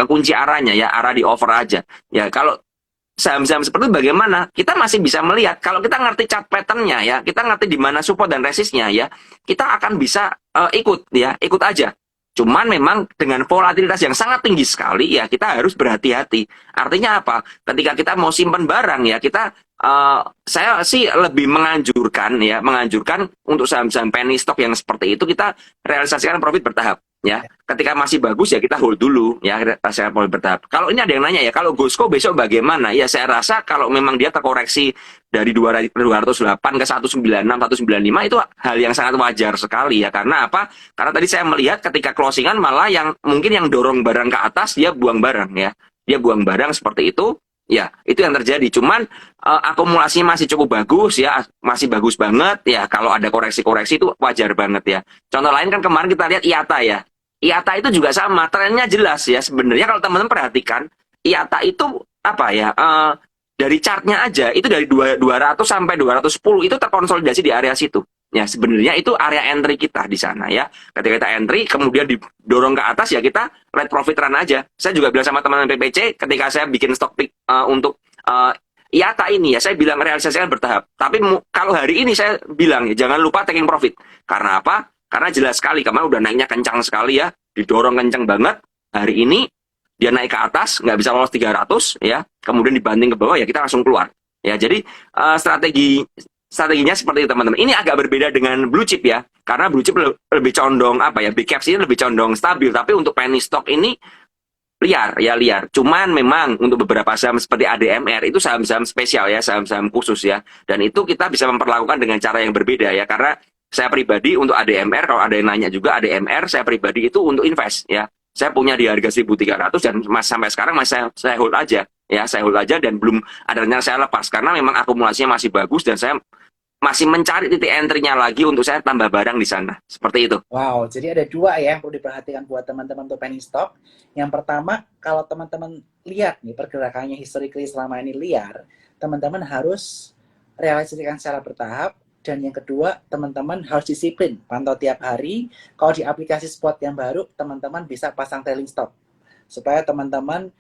kekunci arahnya ya, arah di over aja ya. Kalau saham-saham seperti itu bagaimana? Kita masih bisa melihat kalau kita ngerti chart patternnya ya, kita ngerti di mana support dan resistnya ya, kita akan bisa ikut aja Cuman memang dengan volatilitas yang sangat tinggi sekali ya kita harus berhati-hati. Artinya apa? Ketika kita mau simpan barang ya kita saya sih lebih menganjurkan untuk saham-saham penny stock yang seperti itu kita realisasikan profit bertahap ya. Ketika masih bagus ya kita hold dulu ya, realisasikan profit bertahap. Kalau ini ada yang nanya ya, kalau Gosco besok bagaimana? Ya saya rasa kalau memang dia terkoreksi dari 208 ke 196, 195 itu hal yang sangat wajar sekali ya. Karena apa? Karena tadi saya melihat ketika closingan malah yang mungkin yang dorong barang ke atas dia buang barang ya. Dia buang barang seperti itu. Ya, itu yang terjadi. Cuman akumulasinya masih cukup bagus ya, masih bagus banget ya. Kalau ada koreksi-koreksi itu wajar banget ya. Contoh lain kan kemarin kita lihat IATA ya. IATA itu juga sama, trennya jelas ya. Sebenarnya kalau teman-teman perhatikan, IATA itu apa ya? Dari chartnya aja itu dari 200 sampai 210 itu terkonsolidasi di area situ. Ya, sebenarnya itu area entry kita di sana ya. Ketika kita entry, kemudian didorong ke atas ya kita let profit run aja. Saya juga bilang sama teman-teman PPC ketika saya bikin stock pick untuk IATA ini ya, saya bilang realisasikan bertahap. Tapi kalau hari ini saya bilang ya jangan lupa taking profit. Karena apa? Karena jelas sekali kemarin udah naiknya kencang sekali ya, didorong kencang banget. Hari ini dia naik ke atas, nggak bisa lolos 300 ya, kemudian dibanting ke bawah ya kita langsung keluar. Ya, jadi strateginya seperti itu teman-teman. Ini agak berbeda dengan blue chip ya, karena blue chip lebih condong apa ya, big caps ini lebih condong stabil, tapi untuk penny stock ini liar ya, liar. Cuman memang untuk beberapa saham seperti ADMR itu saham-saham spesial ya, saham-saham khusus ya, dan itu kita bisa memperlakukan dengan cara yang berbeda ya, karena saya pribadi untuk ADMR, kalau ada yang nanya juga ADMR, saya pribadi itu untuk invest ya. Saya punya di harga 1.300 dan sampai sekarang masih saya hold aja ya, saya hold aja dan belum ada rencana saya lepas karena memang akumulasinya masih bagus dan saya masih mencari titik entry-nya lagi untuk saya tambah barang di sana. Seperti itu. Wow, jadi ada dua ya yang perlu diperhatikan buat teman-teman untuk penny stock. Yang pertama, kalau teman-teman lihat nih pergerakannya historically selama ini liar, teman-teman harus realisasikan secara bertahap. Dan yang kedua, teman-teman harus disiplin, pantau tiap hari. Kalau di aplikasi spot yang baru, teman-teman bisa pasang trailing stop. Supaya teman-teman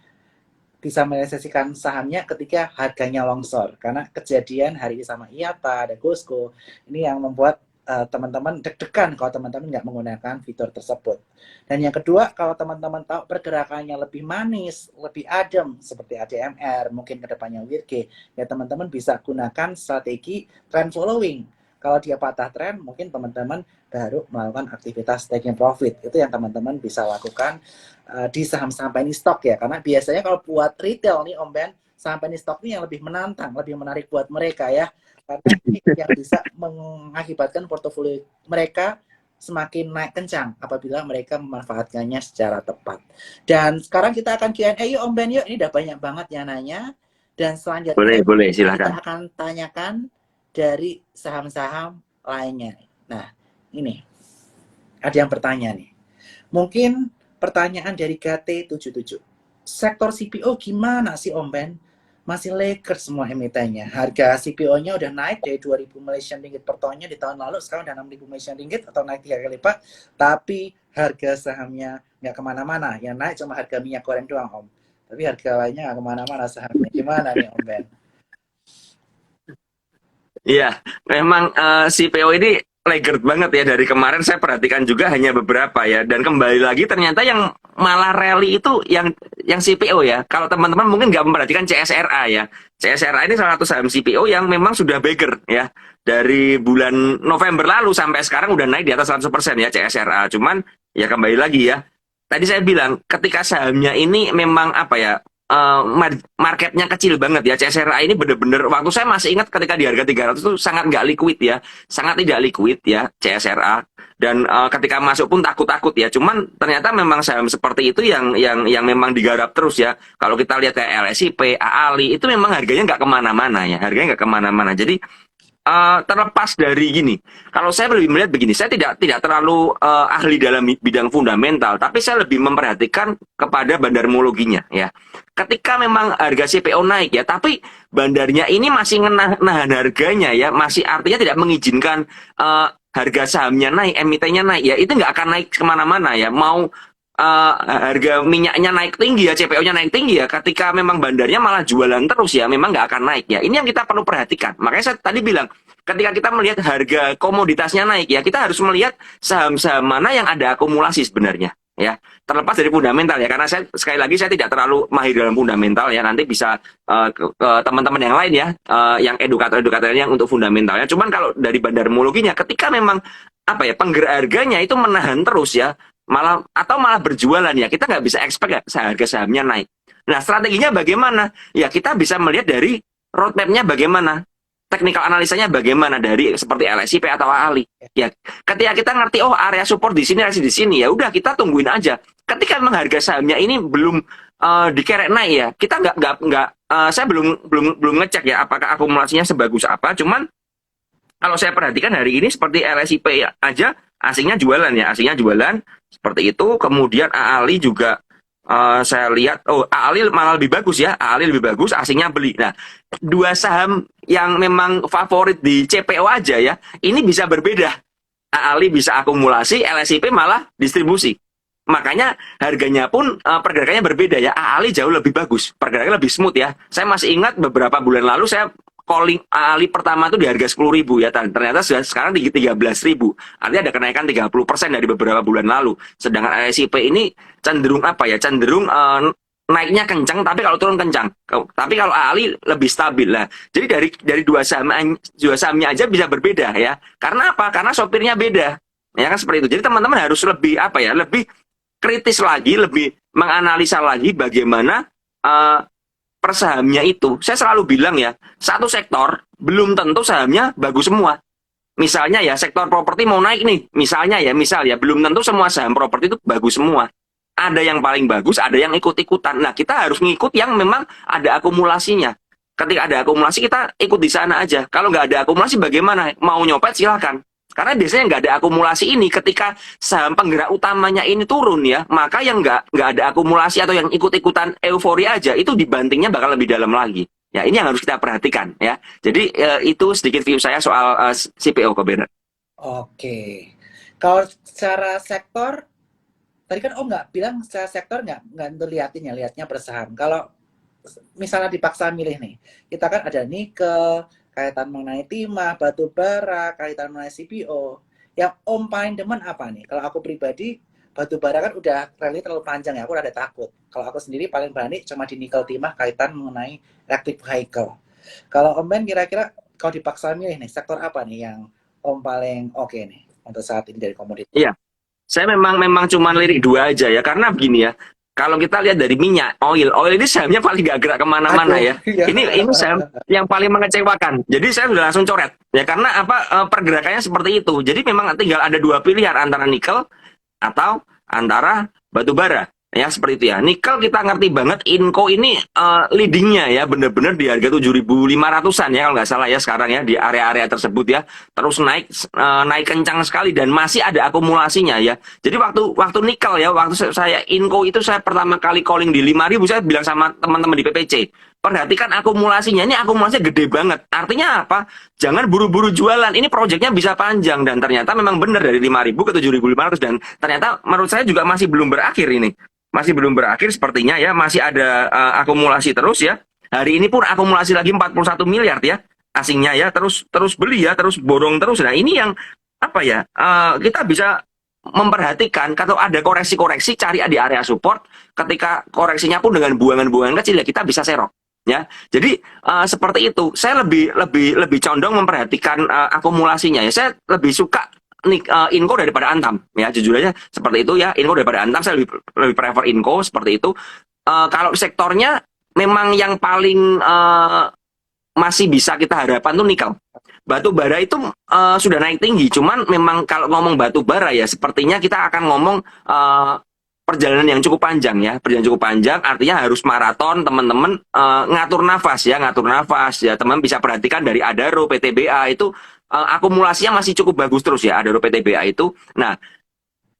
bisa merealisasikan sahamnya ketika harganya longsor. Karena kejadian hari ini sama IATA, ada Gosco, ini yang membuat teman-teman deg-degan kalau teman-teman nggak menggunakan fitur tersebut. Dan yang kedua, kalau teman-teman tahu pergerakannya lebih manis, lebih adem, seperti ADMR, mungkin kedepannya WIRG, ya teman-teman bisa gunakan strategi trend following. Kalau dia patah tren, mungkin teman-teman baru melakukan aktivitas taking profit. Itu yang teman-teman bisa lakukan di saham-saham penny stock ya. Karena biasanya kalau buat retail nih Om Ben, saham penny stock ini yang lebih menantang, lebih menarik buat mereka ya. Karena ini yang bisa mengakibatkan portofolio mereka semakin naik kencang apabila mereka memanfaatkannya secara tepat. Dan sekarang kita akan Q&A yuk Om Ben yuk. Ini udah banyak banget yang nanya. Dan selanjutnya Boleh, kita silahkan. akan tanyakan dari saham-saham lainnya. Nah, ini ada yang bertanya nih. Mungkin pertanyaan dari KT77. Sektor CPO gimana sih Om Ben? Masih leker semua emitennya. Harga CPO-nya udah naik dari 2.000 Malaysian Ringgit per tonnya di tahun lalu, sekarang udah 6.000 Malaysian Ringgit atau naik 3 kali lipat. Tapi harga sahamnya nggak kemana-mana. Yang naik cuma harga minyak goreng doang Om. Tapi harga lainnya nggak kemana-mana sahamnya. Gimana nih Om Ben? Iya, memang CPO ini laggard banget ya dari kemarin saya perhatikan juga hanya beberapa ya dan kembali lagi ternyata yang malah rally itu yang CPO ya. Kalau teman-teman mungkin nggak memperhatikan CSRA ya. CSRA ini salah satu saham CPO yang memang sudah beggar ya. Dari bulan November lalu sampai sekarang udah naik di atas 100% ya CSRA. Cuman ya kembali lagi ya. Tadi saya bilang ketika sahamnya ini memang apa ya, marketnya kecil banget ya. CSRA ini bener-bener waktu saya masih ingat ketika di harga 300 itu sangat nggak liquid ya, sangat tidak liquid ya CSRA, dan ketika masuk pun takut-takut ya. Cuman ternyata memang saham seperti itu yang memang digarap terus ya. Kalau kita lihat kayak LSIP, AALI itu memang harganya nggak kemana-mana ya, harganya nggak kemana-mana. Jadi terlepas dari gini, kalau saya lebih melihat begini, saya tidak terlalu ahli dalam bidang fundamental, tapi saya lebih memperhatikan kepada bandarmologinya ya. Ketika memang harga CPO naik ya, tapi bandarnya ini masih nahan harganya ya, masih artinya tidak mengizinkan harga sahamnya naik, emitennya naik ya, itu nggak akan naik kemana-mana ya. Mau harga minyaknya naik tinggi ya, CPO-nya naik tinggi ya, ketika memang bandarnya malah jualan terus ya, memang nggak akan naik ya. Ini yang kita perlu perhatikan. Makanya saya tadi bilang, ketika kita melihat harga komoditasnya naik ya, kita harus melihat saham-saham mana yang ada akumulasi sebenarnya. ya. Terlepas dari fundamental ya, karena saya sekali lagi saya tidak terlalu mahir dalam fundamental ya. Nanti bisa ke teman-teman yang lain ya, yang edukator-edukator yang untuk fundamentalnya. Cuman kalau dari bandarmologinya, ketika memang apa ya penggerak harganya itu menahan terus ya, malah berjualan ya, kita nggak bisa expect ya, harga sahamnya naik. Nah, strateginya bagaimana? Ya kita bisa melihat dari roadmap-nya bagaimana, technical analisanya bagaimana dari seperti LSIP atau AALI. Ya, ketika kita ngerti oh area support di sini, area di sini, ya udah kita tungguin aja. Ketika memang harga sahamnya ini belum dikerek naik ya, kita nggak saya belum ngecek ya apakah akumulasinya sebagus apa. Cuman kalau saya perhatikan hari ini seperti LSIP ya, aja asingnya jualan ya, asingnya jualan seperti itu. Kemudian AALI juga saya lihat, oh AALI malah lebih bagus ya, AALI lebih bagus, asingnya beli. Nah, dua saham yang memang favorit di CPO aja ya, ini bisa berbeda. AALI bisa akumulasi, LSIP malah distribusi. Makanya harganya pun pergerakannya berbeda ya. AALI jauh lebih bagus, pergerakannya lebih smooth ya. Saya masih ingat beberapa bulan lalu saya calling AALI pertama itu di harga 10.000 ya. Ternyata sudah sekarang di 13.000. Artinya ada kenaikan 30% dari beberapa bulan lalu. Sedangkan LSIP ini cenderung apa ya? Cenderung naiknya kencang, tapi kalau turun kencang. Tapi kalau AALI lebih stabil lah. Jadi dari dua sahamnya aja bisa berbeda ya. Karena apa? Karena sopirnya beda. Ya kan seperti itu. Jadi teman-teman harus lebih apa ya? Lebih kritis lagi, lebih menganalisa lagi bagaimana per sahamnya itu. Saya selalu bilang ya, satu sektor belum tentu sahamnya bagus semua. Misalnya ya, sektor properti mau naik nih. Misalnya ya, belum tentu semua saham properti itu bagus semua. Ada yang paling bagus, ada yang ikut-ikutan. Nah, kita harus ngikut yang memang ada akumulasinya. Ketika ada akumulasi, kita ikut di sana aja. Kalau nggak ada akumulasi, bagaimana? Mau nyopet, silakan. Karena biasanya nggak ada akumulasi ini, ketika saham penggerak utamanya ini turun ya, maka yang nggak ada akumulasi atau yang ikut-ikutan euforia aja, itu dibantingnya bakal lebih dalam lagi. Ya, ini yang harus kita perhatikan ya. Jadi itu sedikit view saya soal CPO, Ko Bernard. Oke. Kalau secara sektor, tadi kan Om nggak bilang secara sektor nggak liatin ya, liatnya per saham. Kalau misalnya dipaksa milih nih, kita kan ada nikel, kaitan mengenai timah, batu bara, kaitan mengenai CPO. Yang Om paling demen apa nih? Kalau aku pribadi, batu bara kan udah rally terlalu panjang ya, aku udah takut. Kalau aku sendiri paling berani cuma di nikel timah kaitan mengenai electric vehicle. Kalau Om Ben kira-kira kalau dipaksa milih nih, sektor apa nih yang Om paling oke nih untuk saat ini dari komoditi? Iya, saya memang cuma lirik dua aja ya, karena begini ya. Kalau kita lihat dari minyak, oil ini sahamnya paling gak gerak kemana-mana ya. Iya. Ini saham yang paling mengecewakan. Jadi saya sudah langsung coret ya, karena apa pergerakannya seperti itu. Jadi memang tinggal ada dua pilihan antara nikel atau antara batu bara. Ya seperti itu ya. Nikel kita ngerti banget, Inco ini leadingnya ya, bener-bener di harga 7.500-an ya kalau nggak salah ya sekarang ya, di area-area tersebut ya. Terus naik kencang sekali dan masih ada akumulasinya ya. Jadi waktu nikel ya, waktu saya Inco itu saya pertama kali calling di 5.000, saya bilang sama teman-teman di PPC, perhatikan akumulasinya, ini akumulasinya gede banget. Artinya apa? Jangan buru-buru jualan. Ini proyeknya bisa panjang, dan ternyata memang benar dari 5.000 ke 7.500, dan ternyata menurut saya juga masih belum berakhir ini. Masih belum berakhir sepertinya ya, masih ada akumulasi terus ya. Hari ini pun akumulasi lagi 41 miliar ya asingnya ya, terus beli ya, terus borong terus. Nah, ini yang apa ya? Kita bisa memperhatikan kalau ada koreksi-koreksi, cari di area support. Ketika koreksinya pun dengan buangan-buangan kecil ya, kita bisa serok. Ya, jadi seperti itu. Saya lebih condong memperhatikan akumulasinya ya. Saya lebih suka Inco daripada Antam ya, jujur aja seperti itu ya. Inco daripada Antam, saya lebih prefer Inco seperti itu. Kalau sektornya memang yang paling masih bisa kita harapkan tuh nikel. Batu bara itu sudah naik tinggi, cuman memang kalau ngomong batu bara ya, sepertinya kita akan ngomong perjalanan yang cukup panjang ya. Perjalanan cukup panjang artinya harus maraton, teman-teman ngatur nafas ya. Teman bisa perhatikan dari Adaro, PTBA itu akumulasinya masih cukup bagus terus ya, Adaro, PTBA itu. Nah,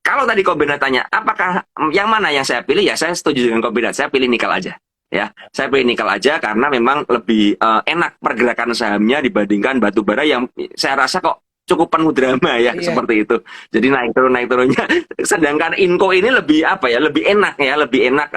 kalau tadi Ko Bernard tanya apakah yang mana yang saya pilih, ya saya setuju dengan Ko Bernard, saya pilih nikel aja. Ya, saya pilih nikel aja karena memang lebih enak pergerakan sahamnya dibandingkan batu bara yang saya rasa kok cukup penuh drama ya, seperti itu. Jadi naik turunnya. Sedangkan Inco ini lebih apa ya, lebih enak ya, lebih enak,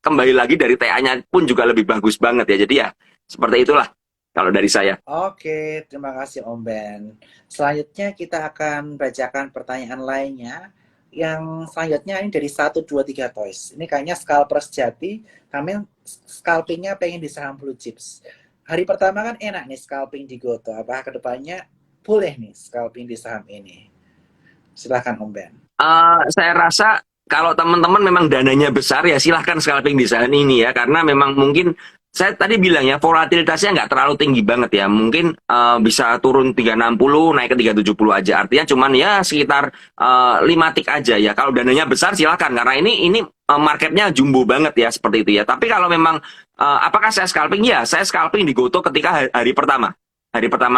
kembali lagi dari TA-nya pun juga lebih bagus banget ya. Jadi ya seperti itulah kalau dari saya. Oke, terima kasih Om Ben. Selanjutnya kita akan bacakan pertanyaan lainnya. yang selanjutnya ini dari 123 Toys. Ini kayaknya scalper sejati, kami scalpingnya pengen di saham blue chips. Hari pertama kan enak nih scalping di Goto. Apakah kedepannya boleh nih scalping di saham ini? Silahkan Om Ben. Saya rasa kalau teman-teman memang dananya besar ya silahkan scalping di saham ini ya karena memang mungkin saya tadi bilang ya volatilitasnya nggak terlalu tinggi banget ya mungkin bisa turun 360 naik ke 370 aja artinya cuman ya sekitar 5 tik aja ya kalau dananya besar silahkan karena ini marketnya jumbo banget ya seperti itu ya tapi kalau memang apakah saya scalping ya saya scalping di Goto ketika hari pertama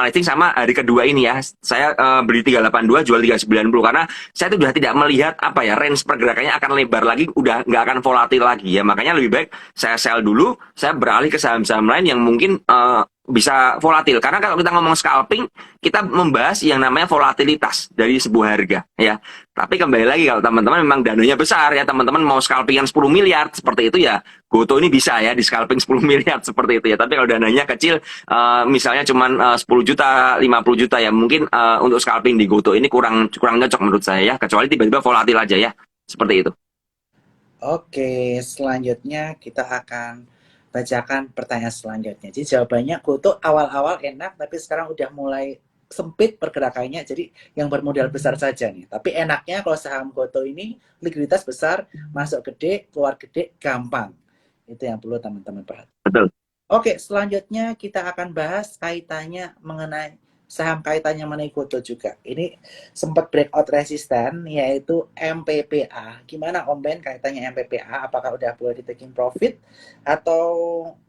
listing sama hari kedua ini ya saya beli 382 jual 390 karena saya tuh udah tidak melihat apa ya range pergerakannya akan lebar lagi udah nggak akan volatil lagi ya makanya lebih baik saya sell dulu saya beralih ke saham-saham lain yang mungkin bisa volatil karena kalau kita ngomong scalping kita membahas yang namanya volatilitas dari sebuah harga ya tapi kembali lagi kalau teman-teman memang dananya besar ya teman-teman mau scalpingan 10 miliar seperti itu ya Goto ini bisa ya di scalping 10 miliar seperti itu ya tapi kalau dananya kecil misalnya cuman 10 juta, 50 juta ya mungkin untuk scalping di Goto ini kurang cocok menurut saya ya kecuali tiba-tiba volatil aja ya seperti itu. Oke, selanjutnya kita akan bacakan pertanyaan selanjutnya. Jadi jawabannya Goto awal-awal enak, tapi sekarang udah mulai sempit pergerakannya. Jadi yang bermodal besar saja nih. Tapi enaknya kalau saham Goto ini likuiditas besar, masuk gede, keluar gede, gampang. Itu yang perlu teman-teman perhatikan. Betul. Oke, selanjutnya kita akan bahas kaitannya mengenai saham kaitannya mengenai Goto juga. Ini sempat breakout resisten yaitu MPPA. Gimana Om Ben kaitannya MPPA? Apakah udah boleh di taking profit atau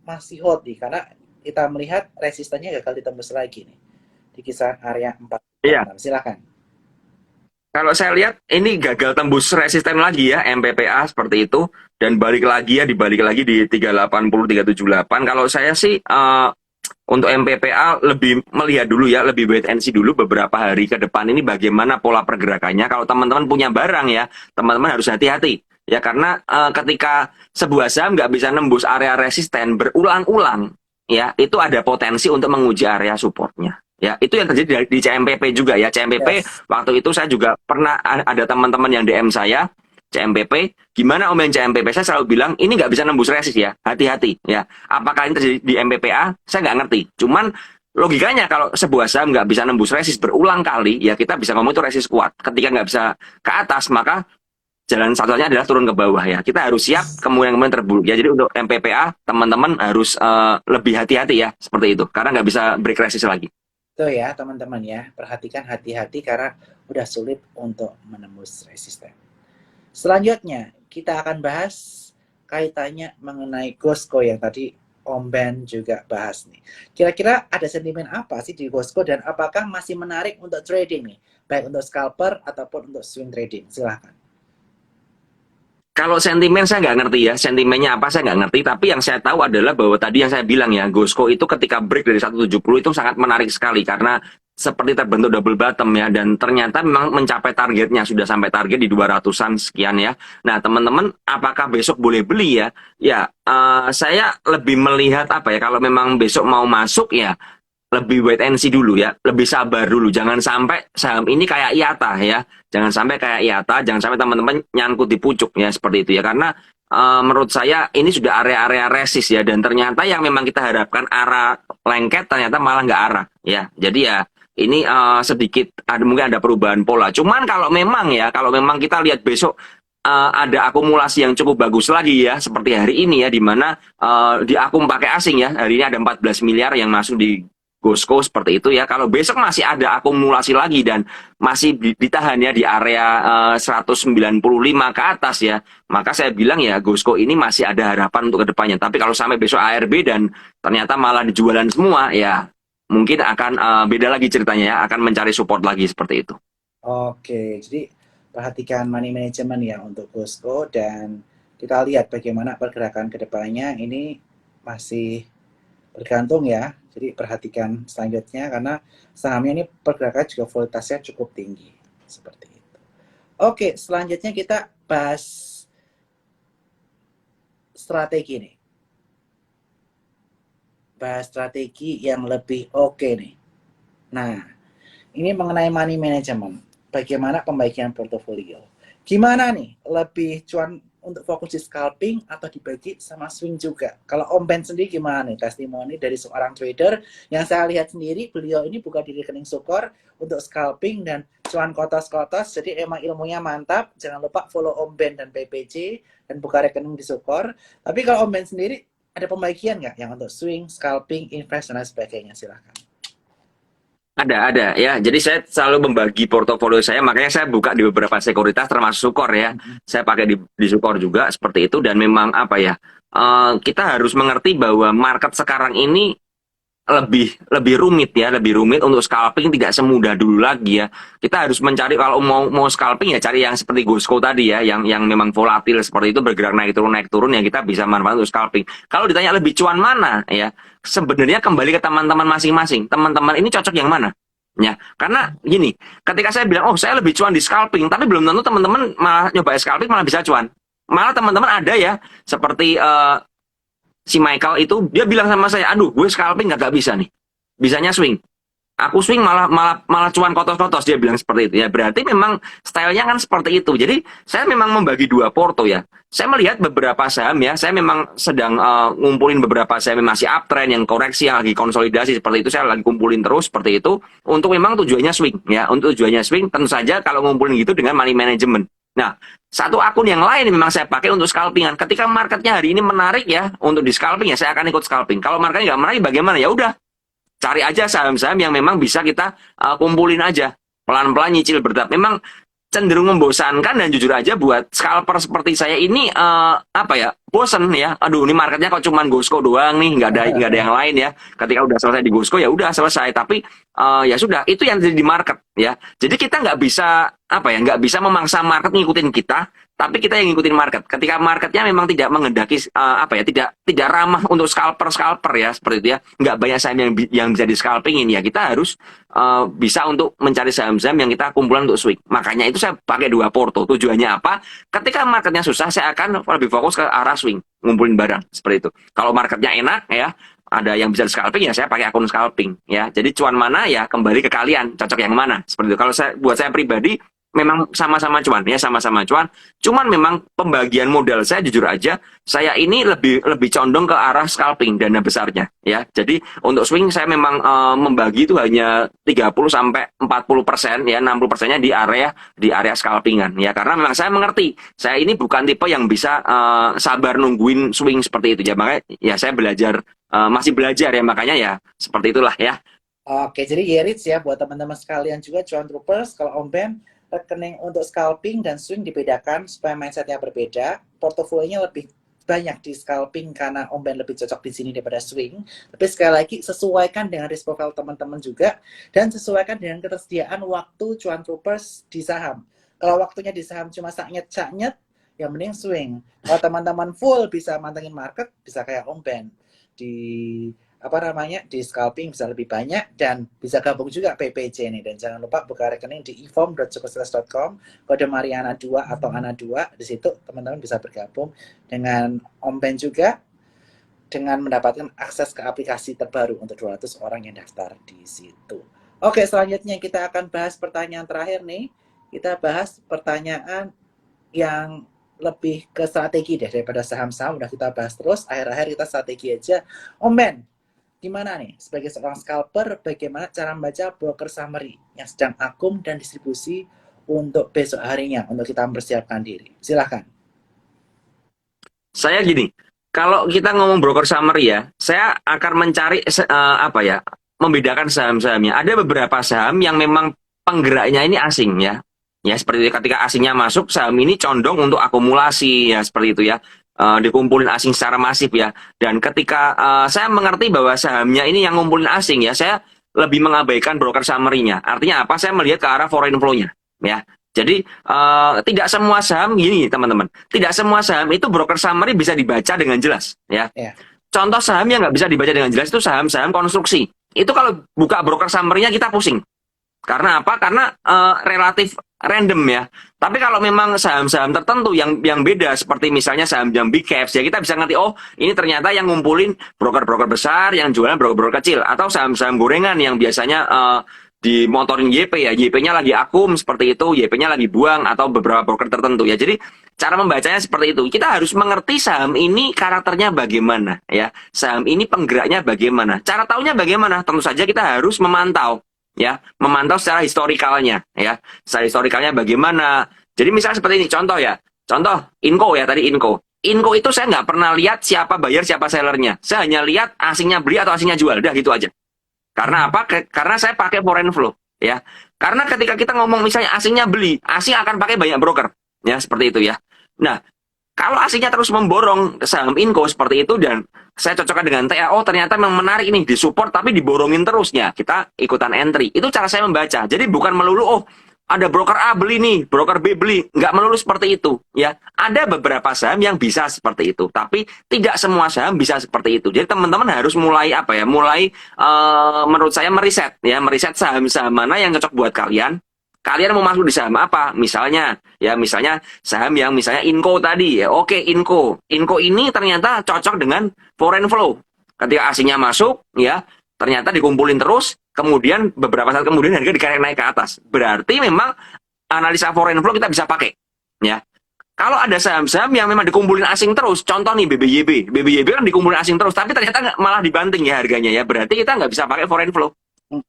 masih hold nih? Karena kita melihat resistennya gagal ditembus lagi nih di kisaran area Iya. 446. Silakan. Kalau saya lihat ini gagal tembus resisten lagi ya MPPA seperti itu dan balik lagi ya dibalik lagi di 380 378. Kalau saya sih untuk MPPA lebih melihat dulu ya, lebih wait and see dulu beberapa hari ke depan ini bagaimana pola pergerakannya. Kalau teman-teman punya barang ya, teman-teman harus hati-hati. Ya karena ketika sebuah saham nggak bisa nembus area resisten berulang-ulang, ya itu ada potensi untuk menguji area supportnya. Ya itu yang terjadi di CMPP juga ya. CMPP Yes. waktu itu saya juga pernah ada teman-teman yang DM saya CMPP, gimana Om yang CMPP? Saya selalu bilang ini nggak bisa nembus resist ya, hati-hati ya. Apakah ini terjadi di MPPA? Saya nggak ngerti. Cuman logikanya kalau sebuah saham nggak bisa nembus resist berulang kali, ya kita bisa ngomong itu resist kuat. Ketika nggak bisa ke atas, maka jalan satunya adalah turun ke bawah ya. Kita harus siap kemungkinan terburuk ya. Jadi untuk MPPA teman-teman harus lebih hati-hati ya seperti itu, karena nggak bisa break resist lagi. Itu ya teman-teman ya. Perhatikan hati-hati karena udah sulit untuk menembus resisten. Selanjutnya, kita akan bahas kaitannya mengenai Gosco yang tadi Om Ben juga bahas nih. Kira-kira ada sentimen apa sih di Gosco dan apakah masih menarik untuk trading nih? Baik untuk scalper ataupun untuk swing trading. Silahkan. Kalau sentimen saya nggak ngerti ya, sentimennya apa saya nggak ngerti, tapi yang saya tahu adalah bahwa tadi yang saya bilang ya, Gosco itu ketika break dari 170 itu sangat menarik sekali karena seperti terbentuk double bottom ya, dan ternyata memang mencapai targetnya, sudah sampai target di 200-an sekian ya. Nah teman-teman, apakah besok boleh beli ya? Ya, saya lebih melihat apa ya, kalau memang besok mau masuk ya, lebih wait and see dulu ya, lebih sabar dulu. Jangan sampai saham ini kayak IATA ya, jangan sampai kayak IATA, jangan sampai teman-teman nyangkut di pucuk ya seperti itu ya. Karena menurut saya ini sudah area-area resist ya, dan ternyata yang memang kita harapkan arah lengket ternyata malah nggak arah ya. Jadi ya ini sedikit ada mungkin ada perubahan pola. Cuman kalau memang ya, kalau memang kita lihat besok ada akumulasi yang cukup bagus lagi ya, seperti hari ini ya, di mana di akum pakai asing ya, hari ini ada 14 miliar yang masuk di Gosco seperti itu ya. Kalau besok masih ada akumulasi lagi dan masih ditahan ya di area 195 ke atas ya, maka saya bilang ya Gosco ini masih ada harapan untuk kedepannya. Tapi kalau sampai besok ARB dan ternyata malah dijualan semua ya, mungkin akan beda lagi ceritanya ya, akan mencari support lagi seperti itu. Oke, jadi perhatikan money management ya untuk Gosco dan kita lihat bagaimana pergerakan kedepannya ini masih bergantung ya. Jadi perhatikan selanjutnya karena sahamnya ini pergerakan juga volatilitasnya cukup tinggi. Seperti itu. Oke, selanjutnya kita bahas strategi nih. Bahas strategi yang lebih oke nih. Nah, ini mengenai money management. Bagaimana pembagian portofolio. Gimana nih? Lebih cuan untuk fokus di scalping atau dibagi sama swing juga? Kalau Om Ben sendiri gimana nih? Testimoni dari seorang trader yang saya lihat sendiri, beliau ini buka di rekening Sukor untuk scalping dan cuan kotos-kotos. Jadi emang ilmunya mantap. Jangan lupa follow Om Ben dan PPC dan buka rekening di Sukor. Tapi kalau Om Ben sendiri ada pembagian nggak yang untuk swing, scalping, invest dan lain sebagainya? Silahkan. Ada ya. Jadi saya selalu membagi portofolio saya, makanya saya buka di beberapa sekuritas termasuk Sukor ya. Saya pakai di Sukor juga seperti itu dan memang apa ya? Kita harus mengerti bahwa market sekarang ini lebih rumit ya, lebih rumit untuk scalping, tidak semudah dulu lagi ya. Kita harus mencari, kalau mau scalping ya cari yang seperti Gosco tadi ya, yang memang volatil seperti itu, bergerak naik turun yang kita bisa manfaat untuk scalping. Kalau ditanya lebih cuan mana ya, sebenarnya kembali ke teman-teman masing-masing. Teman-teman ini cocok yang mana? Ya, karena gini, ketika saya bilang, oh saya lebih cuan di scalping, tapi belum tentu teman-teman malah nyoba scalping malah bisa cuan. Malah teman-teman ada ya, seperti si Michael itu, dia bilang sama saya, aduh gue scalping gak bisa nih, bisanya swing. Aku swing malah cuan kotos-kotos, dia bilang seperti itu ya. Berarti memang stylenya kan seperti itu. Jadi saya memang membagi dua porto ya. Saya melihat beberapa saham ya, saya memang sedang ngumpulin beberapa saham yang masih uptrend, yang koreksi, yang lagi konsolidasi seperti itu, saya lagi kumpulin terus seperti itu. Untuk memang tujuannya swing ya, untuk tujuannya swing tentu saja kalau ngumpulin gitu dengan money management. Nah, satu akun yang lain memang saya pakai untuk scalpingan. Ketika marketnya hari ini menarik ya, untuk di scalping ya saya akan ikut scalping. Kalau marketnya nggak menarik bagaimana? Ya udah, cari aja saham-saham yang memang bisa kita kumpulin aja. Pelan-pelan nyicil bertahap. Memang cenderung membosankan dan jujur aja buat scalper seperti saya ini apa ya, bosen ya. Aduh, ini marketnya kok cuman Gosco doang nih, nggak ada yang lain ya. Ketika udah selesai di Gosco ya udah selesai. Tapi ya sudah, itu yang terjadi di market ya. Jadi kita nggak bisa apa ya, nggak bisa memaksa market ngikutin kita, tapi kita yang ngikutin market. Ketika marketnya memang tidak menghendaki apa ya, tidak ramah untuk scalper ya seperti itu ya. Nggak banyak saham yang bisa di scalpingin ya. Kita harus bisa untuk mencari saham-saham yang kita kumpulan untuk swing. Makanya itu saya pakai dua porto. Tujuannya apa? Ketika marketnya susah, saya akan lebih fokus ke arah swing, ngumpulin barang seperti itu. Kalau marketnya enak ya, ada yang bisa di scalping ya saya pakai akun scalping ya. Jadi cuan mana ya kembali ke kalian, cocok yang mana seperti itu. Kalau buat saya pribadi memang sama-sama cuan ya, sama-sama cuan. Cuman memang pembagian modal saya jujur aja, saya ini lebih condong ke arah scalping dana besarnya ya. Jadi untuk swing saya memang membagi itu hanya 30 sampai 40% ya, 60%-nya di area scalpingan ya. Karena memang saya mengerti, saya ini bukan tipe yang bisa sabar nungguin swing seperti itu ya. Makanya ya saya masih belajar ya, makanya ya seperti itulah ya. Oke, jadi Yeritz ya buat teman-teman sekalian juga cuan troopers, kalau Om Ben rekening untuk scalping dan swing dibedakan supaya mindsetnya berbeda. Portofolionya lebih banyak di scalping karena Om Ben lebih cocok di sini daripada swing. Tapi sekali lagi sesuaikan dengan risk profile teman-teman juga dan sesuaikan dengan ketersediaan waktu cuan troopers di saham. Kalau waktunya di saham cuma saknyet-saknyet, yang mending swing. Kalau teman-teman full bisa mantengin market, bisa kayak Om Ben di di scalping bisa lebih banyak dan bisa gabung juga PPC nih. Dan jangan lupa buka rekening di eform.cukosales.com, kode Mariana 2 atau Ana 2. Di situ teman-teman bisa bergabung dengan Om Ben juga dengan mendapatkan akses ke aplikasi terbaru untuk 200 orang yang daftar di situ. Oke, selanjutnya kita akan bahas pertanyaan terakhir nih. Kita bahas pertanyaan yang lebih ke strategi deh daripada saham-saham. Udah kita bahas terus, akhir-akhir kita strategi aja. Om Ben, gimana nih sebagai seorang scalper, bagaimana cara membaca broker summary yang sedang akum dan distribusi untuk besok harinya untuk kita mempersiapkan diri? Silahkan. Saya gini, kalau kita ngomong broker summary ya, saya akan mencari membedakan saham-sahamnya. Ada beberapa saham yang memang penggeraknya ini asing ya. Ya seperti itu, ketika asingnya masuk, saham ini condong untuk akumulasi ya seperti itu ya. Dikumpulin asing secara masif ya. Dan ketika saya mengerti bahwa sahamnya ini yang ngumpulin asing ya, saya lebih mengabaikan broker summary-nya. Artinya apa? Saya melihat ke arah foreign flow-nya ya. Jadi tidak semua saham gini teman-teman. Tidak semua saham itu broker summary bisa dibaca dengan jelas ya. Yeah. Contoh saham yang nggak bisa dibaca dengan jelas itu saham-saham konstruksi. Itu kalau buka broker summary-nya kita pusing. Karena apa? Karena relatif random ya. Tapi kalau memang saham-saham tertentu yang beda, seperti misalnya saham yang big caps, ya kita bisa ngerti, oh ini ternyata yang ngumpulin broker-broker besar, yang jualan broker-broker kecil. Atau saham-saham gorengan yang biasanya dimotorin YP ya, YP-nya lagi akum seperti itu, YP-nya lagi buang atau beberapa broker tertentu ya. Jadi cara membacanya seperti itu. Kita harus mengerti saham ini karakternya bagaimana ya. Saham ini penggeraknya bagaimana. Cara tahunya bagaimana? Tentu saja kita harus memantau ya, memantau secara historikalnya ya. Secara historikalnya bagaimana. Jadi misalnya seperti ini contoh ya. Contoh Inco ya, tadi Inco. Inco itu saya nggak pernah lihat siapa bayar siapa sellernya. Saya hanya lihat asingnya beli atau asingnya jual. Udah gitu aja. Karena apa? Karena saya pakai foreign flow, ya. Karena ketika kita ngomong misalnya asingnya beli, asing akan pakai banyak broker, ya seperti itu ya. Nah, kalau asingnya terus memborong saham Inco seperti itu dan saya cocokkan dengan TA, oh ternyata memang menarik ini, disupport tapi diborongin terusnya, kita ikutan entry. Itu cara saya membaca. Jadi bukan melulu, oh ada broker A beli nih, broker B beli. Nggak melulu seperti itu. Ya, ada beberapa saham yang bisa seperti itu. Tapi tidak semua saham bisa seperti itu. Jadi teman-teman harus mulai apa ya? Mulai menurut saya meriset ya, meriset saham-saham mana yang cocok buat kalian. Kalian mau masuk di saham apa? Misalnya, ya misalnya saham yang misalnya Inco tadi ya. Oke, Inco. Inco ini ternyata cocok dengan foreign flow. Ketika asingnya masuk, ya ternyata dikumpulin terus, kemudian beberapa saat kemudian harga dikaret naik ke atas. Berarti memang analisa foreign flow kita bisa pakai. Ya. Kalau ada saham-saham yang memang dikumpulin asing terus, contoh nih BBYB. BBYB kan dikumpulin asing terus, tapi ternyata malah dibanting ya harganya ya. Berarti kita nggak bisa pakai foreign flow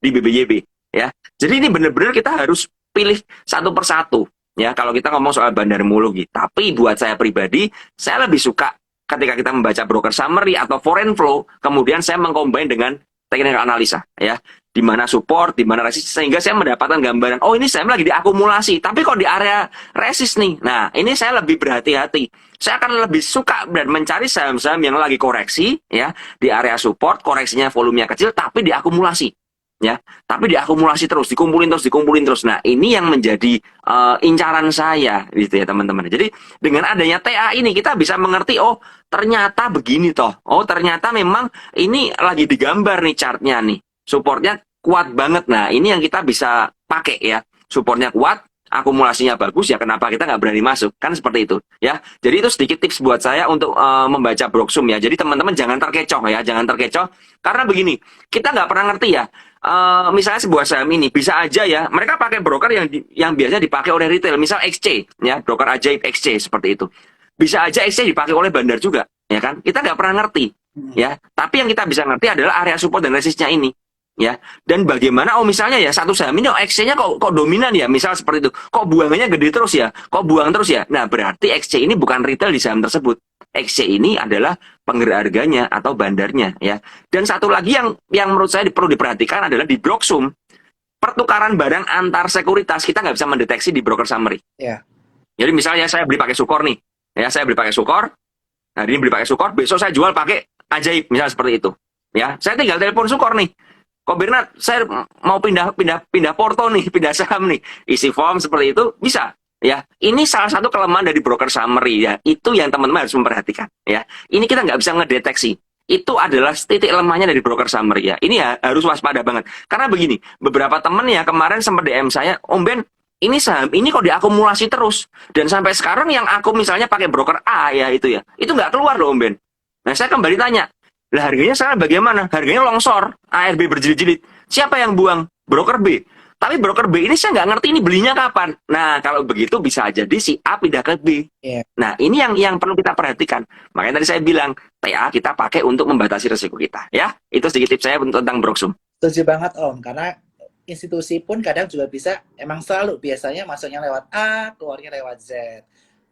di BBYB. Ya. Jadi ini benar-benar kita harus pilih satu persatu. Ya, kalau kita ngomong soal bandarmologi. Tapi buat saya pribadi, saya lebih suka ketika kita membaca broker summary atau foreign flow, kemudian saya mengcombine dengan technical analisa, ya, di mana support, di mana resist, sehingga saya mendapatkan gambaran, oh ini saya lagi diakumulasi, tapi kok di area resist nih. Nah, ini saya lebih berhati-hati. Saya akan lebih suka dan mencari saham-saham yang lagi koreksi, ya, di area support, koreksinya volumenya kecil, tapi diakumulasi. Ya, tapi diakumulasi terus, dikumpulin terus, dikumpulin terus. Nah, ini yang menjadi incaran saya, gitu ya teman-teman. Jadi dengan adanya TA ini kita bisa mengerti, oh ternyata begini toh, oh ternyata memang ini lagi digambar nih chartnya nih, supportnya kuat banget. Nah, ini yang kita bisa pakai ya, supportnya kuat, akumulasinya bagus ya, kenapa kita nggak berani masuk, kan seperti itu ya. Jadi itu sedikit tips buat saya untuk membaca Broksum ya. Jadi teman-teman jangan terkecoh ya, jangan terkecoh karena begini, kita nggak pernah ngerti ya. Misalnya sebuah saham ini bisa aja ya mereka pakai broker yang biasa dipakai oleh retail, misal XC ya, broker ajaib XC seperti itu. Bisa aja XC dipakai oleh bandar juga, ya kan? Kita nggak pernah ngerti ya. Tapi yang kita bisa ngerti adalah area support dan resistnya ini. Ya, dan bagaimana, oh misalnya ya satu saham ini, oh XC-nya kok dominan ya, misal seperti itu, kok buangannya gede terus ya, kok buang terus ya. Nah berarti XC ini bukan retail di saham tersebut, XC ini adalah penggerak harganya atau bandarnya ya. Dan satu lagi yang menurut saya perlu diperhatikan adalah di Broksum, pertukaran barang antar sekuritas kita nggak bisa mendeteksi di broker summary. Yeah. Jadi misalnya saya beli pakai Sukor nih, ya saya beli pakai Sukor, hari ini beli pakai Sukor, besok saya jual pakai Ajaib, misalnya seperti itu. Ya, saya tinggal telepon Sukor nih. Kok Bernard, saya mau pindah porto nih, pindah saham nih, isi form seperti itu bisa. Ya, ini salah satu kelemahan dari broker summary ya. Itu yang teman-teman harus memperhatikan. Ya, ini kita nggak bisa ngedeteksi. Itu adalah titik lemahnya dari broker summary ya. Ini ya harus waspada banget. Karena begini, beberapa teman ya kemarin sempat DM saya, Om Ben, ini saham ini kok diakumulasi terus. Dan sampai sekarang yang aku misalnya pakai broker A ya itu nggak keluar loh Om Ben. Nah saya kembali tanya, lah harganya sekarang bagaimana? Harganya longsor, ARB berjilid-jilid. Siapa yang buang? Broker B. Tapi broker B ini saya nggak ngerti ini belinya kapan. Nah kalau begitu bisa jadi si A pindah ke B. Yeah. Nah ini yang perlu kita perhatikan. Makanya tadi saya bilang TA kita pakai untuk membatasi risiko kita. Ya, itu sedikit tips saya tentang Broksum. Setuju banget Om, karena institusi pun kadang juga bisa, emang selalu biasanya masuknya lewat A, keluarnya lewat Z.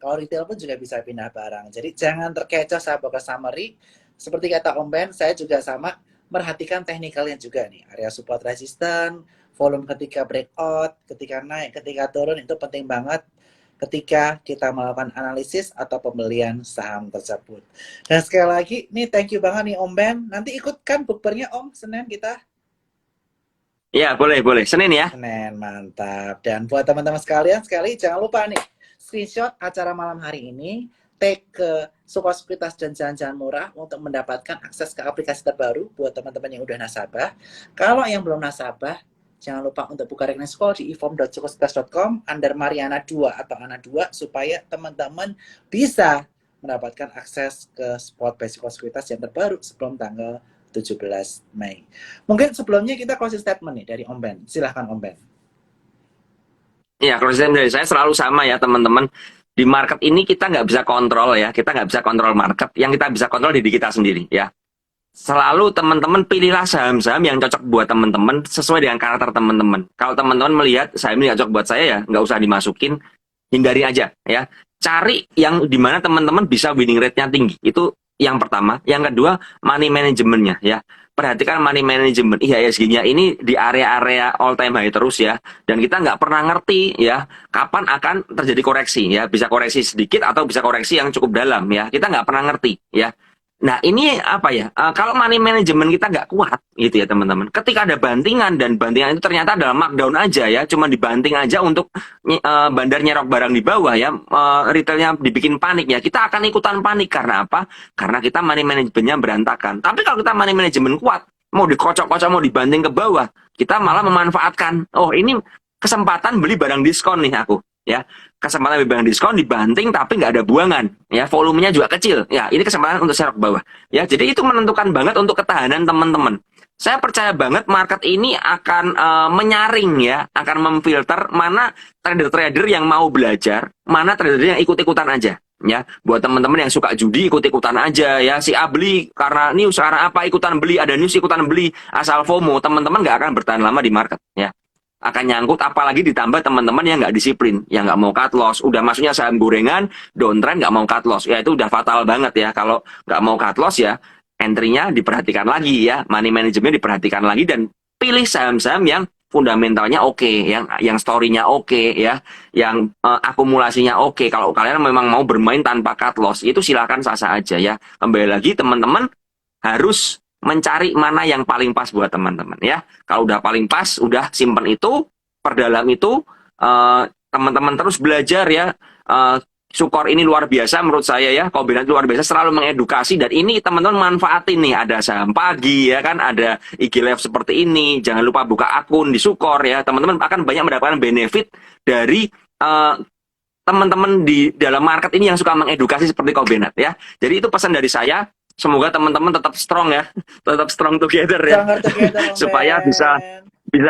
Kalau retail pun juga bisa pindah barang. Jadi jangan terkecoh saat broker summary. Seperti kata Om Ben, saya juga sama merhatikan teknikalnya juga nih. Area support resisten, volume ketika breakout, ketika naik, ketika turun, itu penting banget ketika kita melakukan analisis atau pembelian saham tersebut. Dan sekali lagi, nih thank you banget nih Om Ben. Nanti ikutkan bukbernya Om, Senin kita. Ya, boleh. Senin ya. Senin, mantap. Dan buat teman-teman sekalian, sekali jangan lupa nih, screenshot acara malam hari ini, tag ke Sukor Sekuritas dan Jalan-Jalan Murah untuk mendapatkan akses ke aplikasi terbaru buat teman-teman yang udah nasabah. Kalau yang belum nasabah, jangan lupa untuk buka rekening Sukor di e-form.sukorsekuritas.com under Mariana 2 atau Ana 2 supaya teman-teman bisa mendapatkan akses ke spot by Sukor Sekuritas yang terbaru sebelum tanggal 17 Mei. Mungkin sebelumnya kita closing statement nih dari Om Ben. Silahkan Om Ben. Ya, kalau sistem dari saya selalu sama ya teman-teman. Di market ini kita nggak bisa kontrol ya, kita nggak bisa kontrol market. Yang kita bisa kontrol diri kita sendiri ya. Selalu teman-teman pilihlah saham-saham yang cocok buat teman-teman sesuai dengan karakter teman-teman. Kalau teman-teman melihat saham ini nggak cocok buat saya ya, nggak usah dimasukin, hindari aja ya. Cari yang dimana teman-teman bisa winning rate-nya tinggi. Itu yang pertama. Yang kedua, money management-nya ya. Perhatikan money management IHSG-nya ini di area-area all time high terus ya. Dan kita nggak pernah ngerti ya kapan akan terjadi koreksi ya. Bisa koreksi sedikit atau bisa koreksi yang cukup dalam ya. Kita nggak pernah ngerti ya. Nah, ini apa ya? Kalau money management kita nggak kuat, gitu ya teman-teman. Ketika ada bantingan dan bantingan itu ternyata adalah markdown aja ya, cuma dibanting aja untuk bandar nyerok barang di bawah ya, retailnya dibikin panik ya. Kita akan ikutan panik karena apa? Karena kita money managementnya berantakan. Tapi kalau kita money management kuat, mau dikocok-kocok, mau dibanting ke bawah, kita malah memanfaatkan. Oh, ini kesempatan beli barang diskon nih aku. Ya, kesempatan beli barang diskon dibanting tapi nggak ada buangan ya, volumenya juga kecil ya, ini kesempatan untuk serok bawah ya. Jadi itu menentukan banget untuk ketahanan teman-teman. Saya percaya banget market ini akan menyaring ya, akan memfilter mana trader-trader yang mau belajar, mana trader yang ikut-ikutan aja ya. Buat teman-teman yang suka judi, ikut-ikutan aja ya. Si A beli karena news, karena apa ikutan beli, ada news ikutan beli, asal FOMO, teman-teman nggak akan bertahan lama di market ya. Akan nyangkut, apalagi ditambah teman-teman yang nggak disiplin, yang nggak mau cut loss, udah masuknya saham gorengan, downtrend nggak mau cut loss, ya itu udah fatal banget ya. Kalau nggak mau cut loss ya, entry-nya diperhatikan lagi ya, money management diperhatikan lagi, dan pilih saham-saham yang fundamentalnya oke, yang story-nya oke ya, yang akumulasinya oke. Kalau kalian memang mau bermain tanpa cut loss, itu silakan sah-sah aja ya. Kembali lagi teman-teman harus mencari mana yang paling pas buat teman-teman ya. Kalau udah paling pas, udah simpen itu, perdalam itu, teman-teman terus belajar ya. Sukor ini luar biasa menurut saya ya, Kombinat luar biasa, selalu mengedukasi, dan ini teman-teman manfaatin nih, ada saham pagi ya kan, ada IG Live seperti ini, jangan lupa buka akun di Sukor ya, teman-teman akan banyak mendapatkan benefit dari teman-teman di dalam market ini yang suka mengedukasi seperti Kombinat ya. Jadi itu pesan dari saya. Semoga teman-teman tetap strong ya, tetap strong together ya, supaya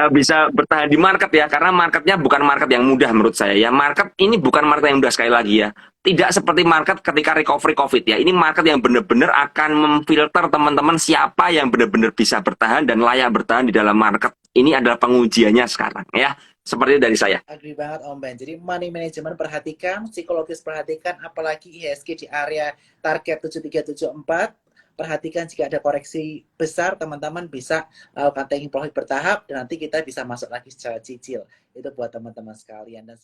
bisa bertahan di market ya, karena marketnya bukan market yang mudah menurut saya ya. Market ini bukan market yang mudah, sekali lagi ya. Tidak seperti market ketika recovery COVID ya. Ini market yang benar-benar akan memfilter teman-teman siapa yang benar-benar bisa bertahan dan layak bertahan di dalam market. Ini adalah pengujiannya sekarang ya. Seperti dari saya. Agree banget Om Ben. Jadi money management perhatikan, psikologis perhatikan, apalagi IHSG di area target 7374. Perhatikan jika ada koreksi besar, teman-teman bisa lakukan taking profit bertahap, dan nanti kita bisa masuk lagi secara cicil. Itu buat teman-teman sekalian. Dan